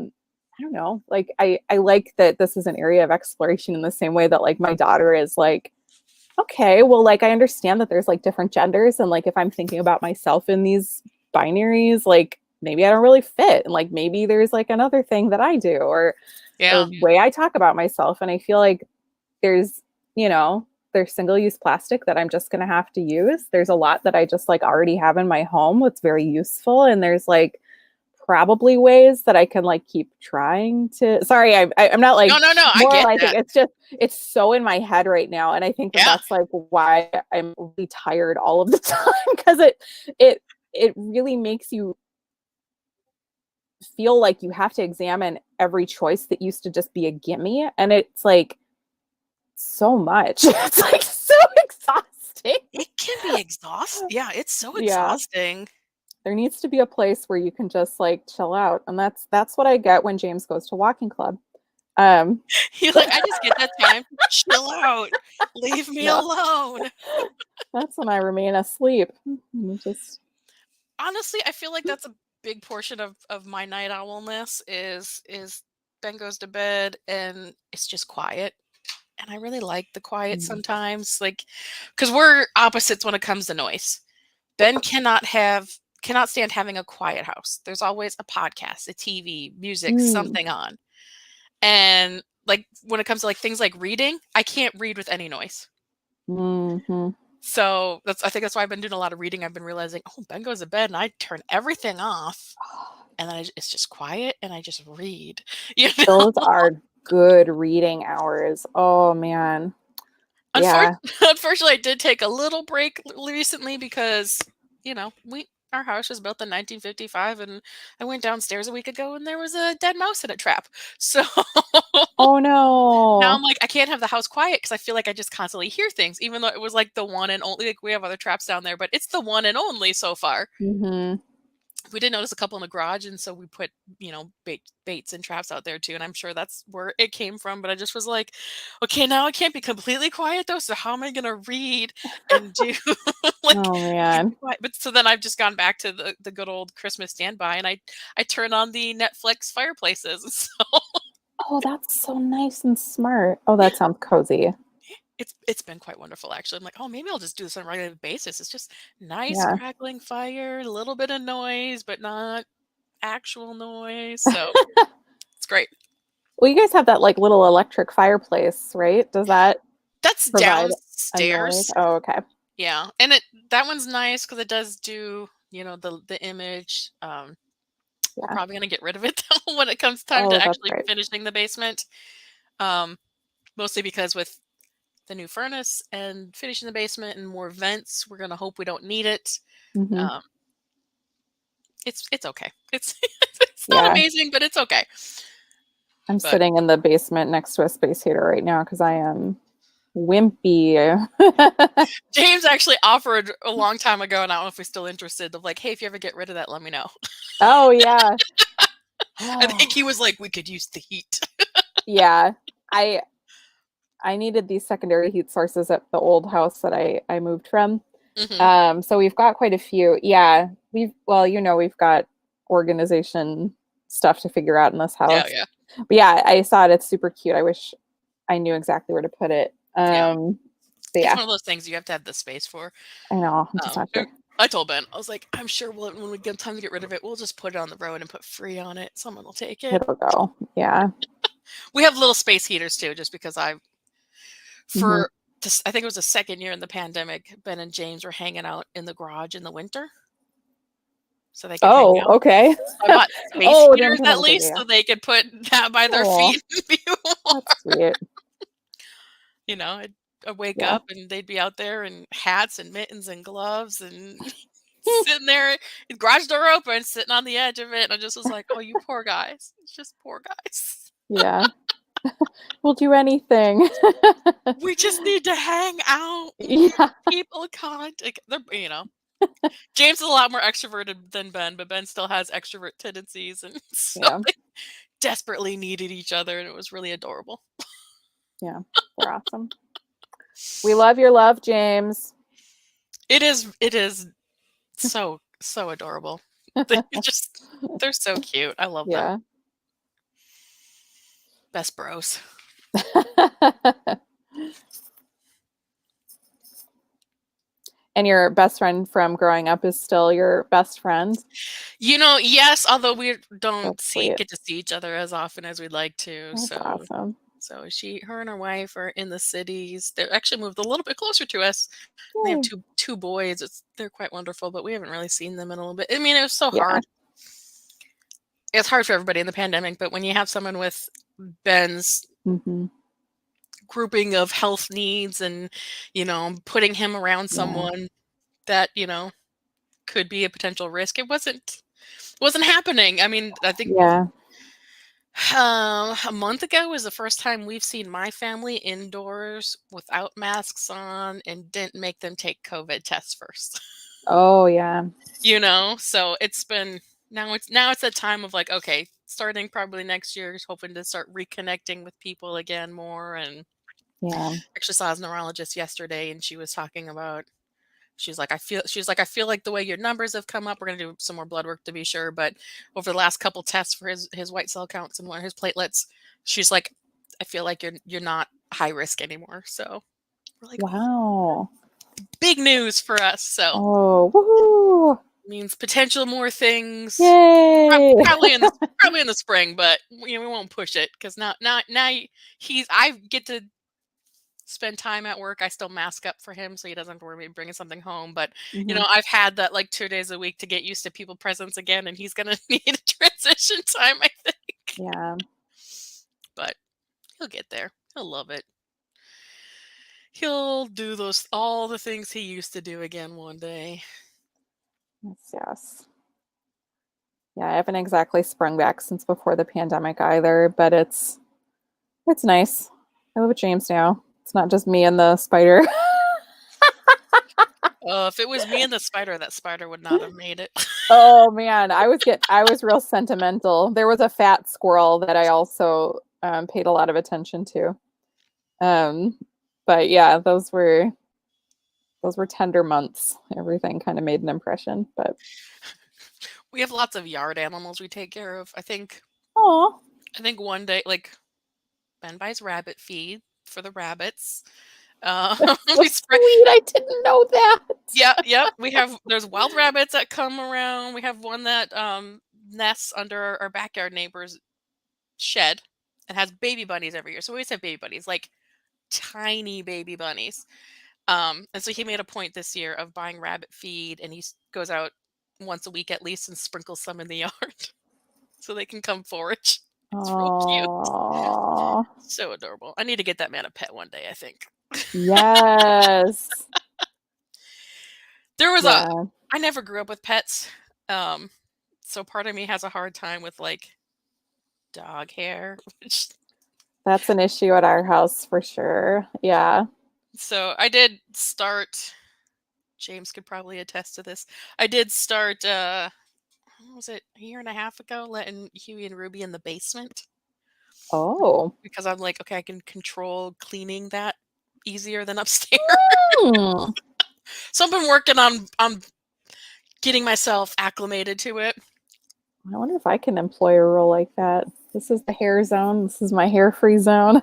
don't know, like I like that this is an area of exploration in the same way that like my daughter is like, okay, well, like I understand that there's like different genders, and like if I'm thinking about myself in these binaries, like maybe I don't really fit, and like maybe there's like another thing that I do, or way I talk about myself. And I feel like there's single-use plastic that I'm just gonna have to use. There's a lot that I just like already have in my home that's very useful, and there's like probably ways that I can like keep trying to. Sorry, I'm not like no. I get that. It's so in my head right now, and I think that's like why I'm really tired all of the time, because it really makes you feel like you have to examine every choice that used to just be a gimme. And it's like, so much. It's like so exhausting. It can be exhausting. Yeah, it's so Yeah. exhausting. There needs to be a place where you can just like chill out, and that's what I get when James goes to walking club. You're like, I just get that time to chill out. Leave me No. alone. That's when I remain asleep. Just Honestly, I feel like that's a big portion of my night owlness is Ben goes to bed and it's just quiet. And I really like the quiet sometimes, like because we're opposites when it comes to noise. Ben cannot stand having a quiet house. There's always a podcast, a TV, music, something on. And like when it comes to like things like reading, I can't read with any noise. Mhm. So I think that's why I've been doing a lot of reading. I've been realizing, oh, Ben goes to bed and I turn everything off, and then it's just quiet and I just read. You know? Those are good reading hours. Oh man. Yeah. Unfortunately, I did take a little break recently because, you know, our house was built in 1955, and I went downstairs a week ago and there was a dead mouse in a trap. So Oh no. now I'm like, I can't have the house quiet because I feel like I just constantly hear things, even though it was like the one and only. Like we have other traps down there, but it's the one and only so far. Mhm. We did notice a couple in the garage, and so we put, you know, baits and traps out there too, and I'm sure that's where it came from. But I just was like, okay, now I can't be completely quiet though, so how am I gonna read and do like Oh man. but so then I've just gone back to the good old Christmas standby, and I turn on the Netflix fireplaces. So Oh, that's so nice and smart. Oh, that sounds cozy. it's been quite wonderful actually. I'm like, oh, maybe I'll just do this on a regular basis. It's just nice Yeah. crackling fire, a little bit of noise, but not actual noise. So it's great. Well, you guys have that like little electric fireplace, right? Does that That's provide a downstairs. noise? Oh, okay. Yeah, and that one's nice because it does do, you know, the image. We're Yeah. probably gonna get rid of it though when it comes time Oh, to that's actually great. finishing the basement. Mostly because with the new furnace and finishing the basement and more vents, we're gonna hope we don't need it. Mhm. Um, it's okay. It's it's not Yeah. amazing, but it's okay. I'm But sitting in the basement next to a space heater right now because I am wimpy. James actually offered a long time ago, and I don't know if we're still interested. Of like, hey, if you ever get rid of that, let me know. Oh yeah. I think he was like, we could use the heat. Yeah. I needed these secondary heat sources at the old house that I moved from. Mhm. So we've got quite a few. Yeah. We've got organization stuff to figure out in this Yeah, house. yeah, But yeah, I saw it. It's super cute. I wish I knew exactly where to put it. yeah. But It's yeah, one of those things you have to have the space for. I know. I'm just not sure. I told Ben, I was like, I'm sure when we get time to get rid of it, we'll just put it on the road and put free on it. Someone will take it. It'll go. Yeah. We have little space heaters too, just because Mhm. I think it was the second year in the pandemic, Ben and James were hanging out in the garage in the winter. So they could hang Oh, out. okay. I bought space Oh, heaters that at was a good least idea. so they could put that by their Aw. feet and be warm. That's sweet. You know, I'd wake Yeah. up and they'd be out there in hats and mittens and gloves and sitting there, garage door open, sitting on the edge of it. And I just was like, oh, you poor guys. It's just poor guys. Yeah. We'll do anything. We just need to hang out. Yeah. People can't. They're, you know, James is a lot more extroverted than Ben, but Ben still has extrovert tendencies. And so Yeah. they desperately needed each other. And it was really adorable. Yeah. They're awesome. We love your love, James. It is so adorable. They're so cute. I love them. Yeah. Best bros. And your best friend from growing up is still your best friend? You know, yes, although we don't That's sweet. get to see each other as often as we'd like to. That's awesome. So her and her wife are in the cities. They're actually moved a little bit closer to us. They have Yay. two boys. They're quite wonderful, but we haven't really seen them in a little bit. I mean, it was so Yeah. hard. It's hard for everybody in the pandemic, but when you have someone with Ben's Mhm. grouping of health needs and, you know, putting him around Yeah. someone that, you know, could be a potential risk, it wasn't happening. I mean, I think Yeah. A month ago was the first time we've seen my family indoors without masks on and didn't make them take COVID tests first. Oh yeah. So it's been now it's a time of like, okay, starting probably next year, just hoping to start reconnecting with people again more. And Yeah. actually saw his neurologist yesterday, and she was talking about. She's like, I feel like the way your numbers have come up, we're gonna do some more blood work to be sure. But over the last couple tests for his white cell counts and one of his platelets, she's like, I feel like you're not high risk anymore. So we're like, Wow. big news for us. So Oh, woohoo! means potential more things. Yay! Probably in the spring, but we won't push it because now I get to spend time at work. I still mask up for him so he doesn't have to worry about bringing something home. But Mhm. I've had that like 2 days a week to get used to people presence again, and he's gonna need a transition time, I think. Yeah. But he'll get there. He'll love it. He'll do all the things he used to do again one day. Yes. Yeah, I haven't exactly sprung back since before the pandemic either, but it's nice. I live with James now. It's not just me and the spider. If it was me and the spider, that spider would not have made it. Oh man, I was real sentimental. There was a fat squirrel that I also paid a lot of attention to. But yeah, those were tender months. Everything kind of made an impression, but We have lots of yard animals we take care of. I think oh, one day, like, Ben buys rabbit feed for the rabbits. so We spray. sweet. I didn't know that. Yeah. There's wild rabbits that come around. We have one that nests under our backyard neighbor's shed and has baby bunnies every year. So we always have baby bunnies, like tiny baby bunnies. And so he made a point this year of buying rabbit feed, and he goes out once a week at least and sprinkles some in the yard so they can come forage. It's real cute. Oh, So adorable. I need to get that man a pet one day, I think. yes. There was Yeah. I never grew up with pets. So part of me has a hard time with like dog hair. That's an issue at our house for sure. Yeah. So I did start, James could probably attest to this. I did start what was it, a year and a half ago, letting Huey and Ruby in the basement. Oh. Because I'm like, okay, I can control cleaning that easier than upstairs. Hmm. So I've been working on getting myself acclimated to it. I wonder if I can employ a role like that. This is the hair zone. This is my hair-free zone.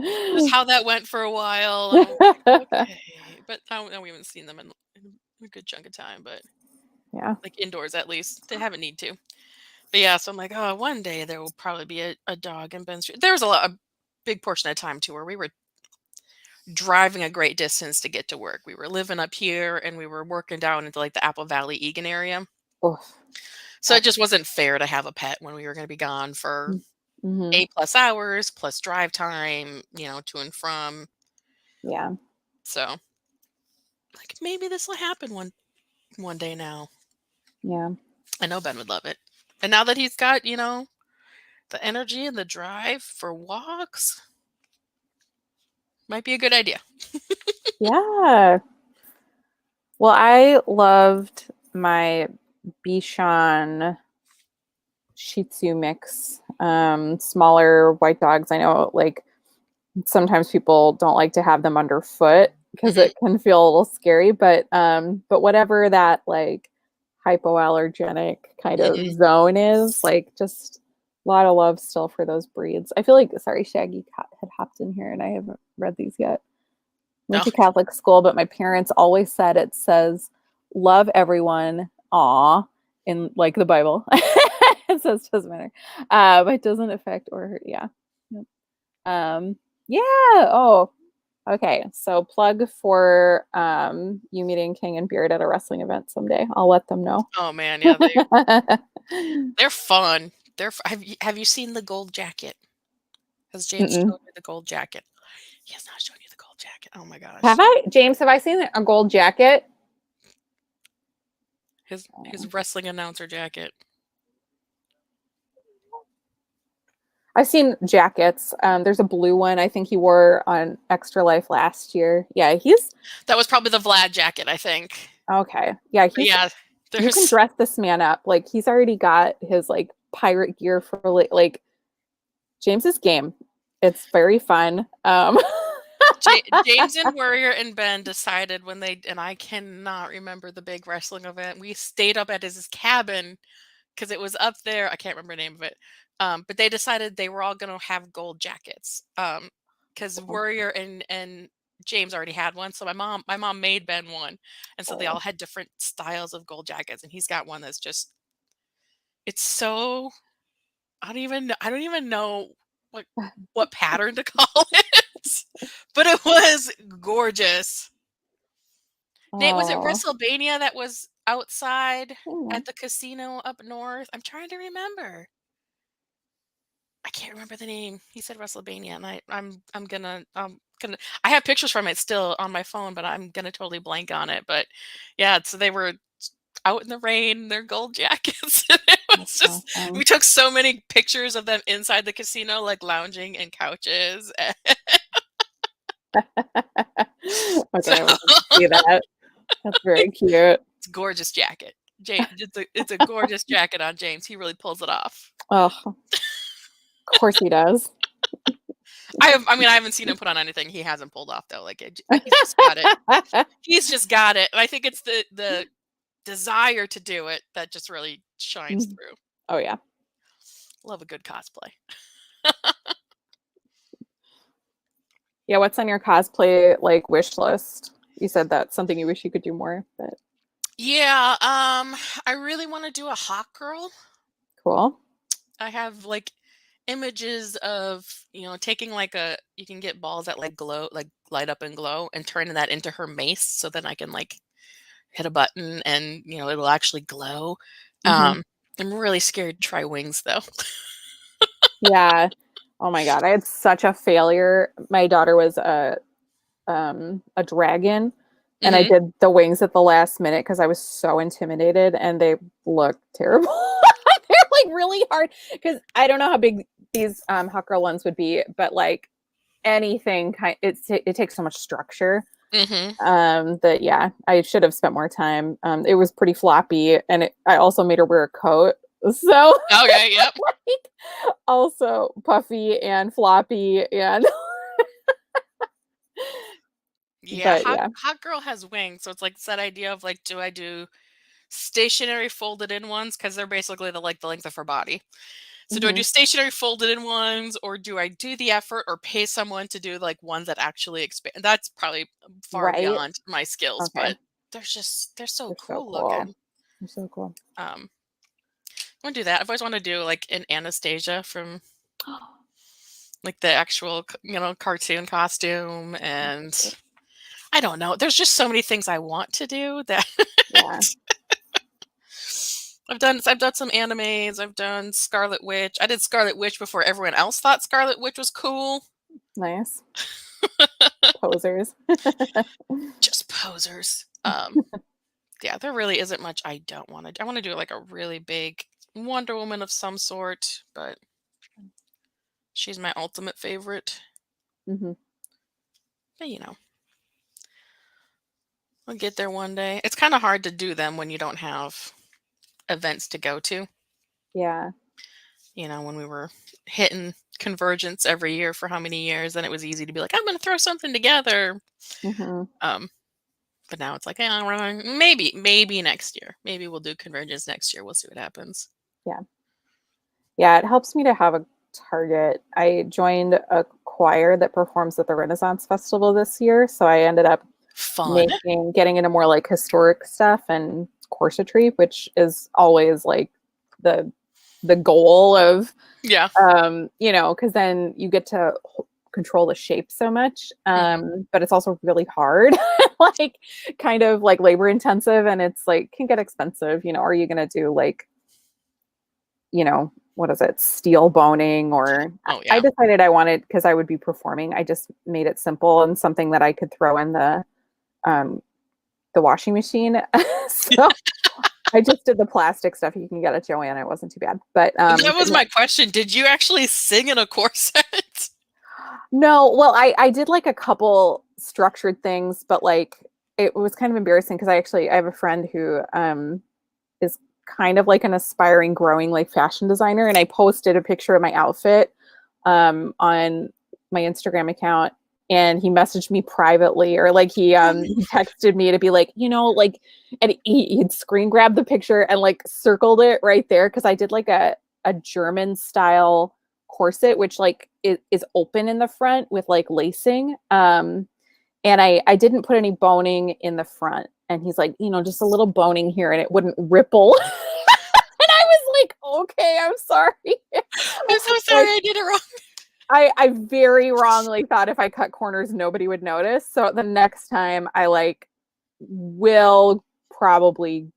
Just how that went for a while. And I'm like, okay. But now we haven't seen them in a good chunk of time, but Yeah. like indoors at least. They haven't need to. But yeah, so I'm like, oh, one day there will probably be a dog in Ben Street. There was a big portion of time too where we were driving a great distance to get to work. We were living up here and we were working down into like the Apple Valley, Egan area. Oof. So it just wasn't fair to have a pet when we were going to be gone for Mhm. 8+ hours plus drive time, to and from. Yeah. So like maybe this will happen one day now. Yeah. I know Ben would love it. And now that he's got, the energy and the drive for walks, might be a good idea. Yeah. Well, I loved my Bichon Shih Tzu mix. Smaller white dogs. I know, like, sometimes people don't like to have them underfoot because it can feel a little scary, but whatever that like hypoallergenic kind of zone is, like, just a lot of love still for those breeds. I feel like, sorry, Shaggy Cat had hopped in here and I haven't read these yet. Went to Catholic school, but my parents always said it says love everyone, aw, in like the Bible. It says doesn't matter. But it doesn't affect or hurt. Yeah. Yeah. Oh, okay. So plug for you meeting King and Beard at a wrestling event someday. I'll let them know. Oh man, yeah, they're fun. Have you seen the gold jacket? Has James shown you the gold jacket? He has not shown you the gold jacket. Oh my gosh. Have I, James? Have I seen a gold jacket? His wrestling announcer jacket. I've seen jackets. There's a blue one I think he wore on Extra Life last year. Yeah, he's That was probably the Vlad jacket, I think. okay. Yeah, But yeah, you can there's dress this man up. Like he's already got his like pirate gear for like James's game. It's very fun. James and Warrior and Ben decided when they, and I cannot remember the big wrestling event. We stayed up at his cabin because it was up there. I can't remember the name of it. But they decided they were all going to have gold jackets. Because Warrior and James already had one. So my mom made Ben one. And so they all had different styles of gold jackets. And he's got one that's just, it's so, I don't even know what pattern to call it. But it was gorgeous. Nate, was it WrestleMania that was outside at the casino up north? I'm trying to remember. I can't remember the name. He said WrestleMania, and I'm gonna I have pictures from it still on my phone, but I'm gonna totally blank on it. But yeah, so they were out in the rain, their gold jackets. It was just we took so many pictures of them inside the casino, like lounging in couches. Okay, I see that. That's very cute. It's a gorgeous jacket. James, it's a gorgeous jacket on James. He really pulls it off. Oh, of course he does. I haven't seen him put on anything he hasn't pulled off though. Like he's just got it. He's just got it. And I think it's the desire to do it that just really shines through. Oh yeah. Love a good cosplay. Yeah, what's on your cosplay like wish list? You said that's something you wish you could do more, but yeah, I really want to do a hot girl. cool. I have like images of, taking you can get balls that like glow, like light up and glow, and turning that into her mace so then I can like hit a button and it'll actually glow. I'm really scared to try wings though. Yeah. Oh my god, I had such a failure. My daughter was a dragon, and I did the wings at the last minute because I was so intimidated, and they looked terrible. They're like really hard because I don't know how big these hot girl ones would be, but like anything it takes so much structure. That yeah, I should have spent more time. It was pretty floppy, and I also made her wear a coat. So okay, yep. Like, also puffy and floppy and yeah, hot girl has wings, so it's like that idea of like, do I do stationary folded in ones because they're basically the length of her body. So do I do stationary folded in ones, or do I do the effort or pay someone to do like ones that actually expand? That's probably far beyond my skills, but they're so cool looking. They're so cool. I want to do that. I've always wanted to do like an Anastasia from like the actual, cartoon costume, and I don't know. There's just so many things I want to do that Yeah. I've done some animes. I've done Scarlet Witch. I did Scarlet Witch before everyone else thought Scarlet Witch was cool. Nice. Posers. Just posers. Yeah, there really isn't much I don't want to do. I want to do like a really big Wonder Woman of some sort, but she's my ultimate favorite. But I'll get there one day. It's kind of hard to do them when you don't have events to go to. Yeah. When we were hitting Convergence every year for how many years, then it was easy to be like, I'm going to throw something together. But now it's like, maybe next year. Maybe we'll do Convergence next year. We'll see what happens. Yeah. Yeah, it helps me to have a target. I joined a choir that performs at the Renaissance Festival this year, so I ended up getting into more like historic stuff and corsetry, which is always like the goal of because then you get to control the shape so much, but it's also really hard, like kind of like labor intensive, and it's like can get expensive. Are you gonna do like what is it, steel boning, or I decided I wanted, because I would be performing, I just made it simple and something that I could throw in the washing machine. So I just did the plastic stuff you can get at Joanna. It wasn't too bad. But that was my question. Did you actually sing in a corset? No, well, I did like a couple structured things, but like it was kind of embarrassing because I have a friend who is kind of like an aspiring, growing like fashion designer, and I posted a picture of my outfit on my Instagram account, and he messaged me privately, or like he texted me to be like, like, and he'd screen grabbed the picture and like circled it right there because I did like a German style corset, which like is open in the front with like lacing. And I didn't put any boning in the front. And he's like, just a little boning here and it wouldn't ripple. And I was like, okay, I'm sorry. I'm so sorry I did it wrong. I very wrongly thought if I cut corners, nobody would notice. So the next time I like will probably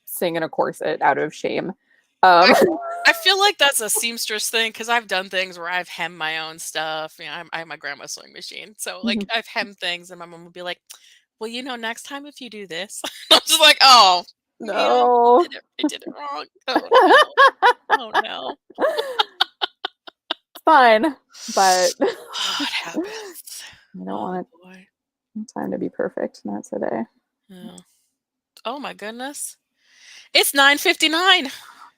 sing in a corset out of shame. I feel like that's a seamstress thing because I've done things where I've hemmed my own stuff. I have my grandma's sewing machine. So like I've hemmed things and my mom would be like, well, next time if you do this, I'm just like, oh, no, I did it wrong. Oh no. Oh no. Fine, but it happens. I don't want time to be perfect. Not today. Yeah. Oh my goodness. It's 9:59.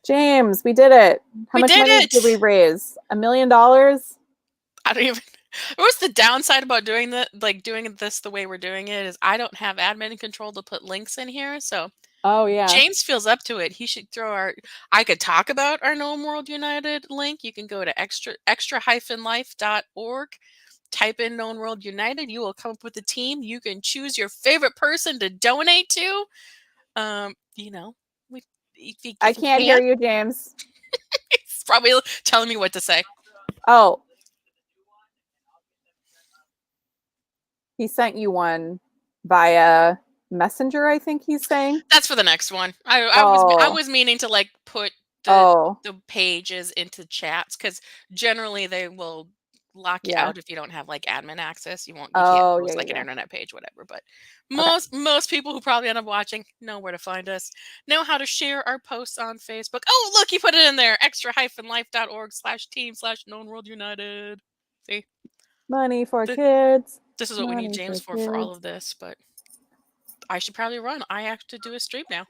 James, we did it. How much money did we raise? $1 million? I don't even. What's the downside about doing that? Like doing this the way we're doing it is I don't have admin control to put links in here. So, oh yeah, James feels up to it. He should throw I could talk about our Gnome World United link. You can go to extra-life.org. Type in Gnome World United. You will come up with a team. You can choose your favorite person to donate to. I can't hear you, James. He's probably telling me what to say. Oh. He sent you via Messenger, I think he's saying. That's for the next one. I was meaning to like put the pages into chats because generally they will lock you out if you don't have like admin access. You can't post an internet page, whatever. But most people who probably end up watching know where to find us, know how to share our posts on Facebook. Oh, look, you put it in there. extra-life.org/team/Gnome World United. See? Money for kids. This is what we need James for all of this, but I should probably run. I have to do a stream now.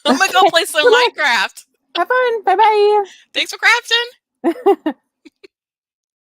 I'm gonna go play some Minecraft. Have fun. Bye-bye. Thanks for crafting.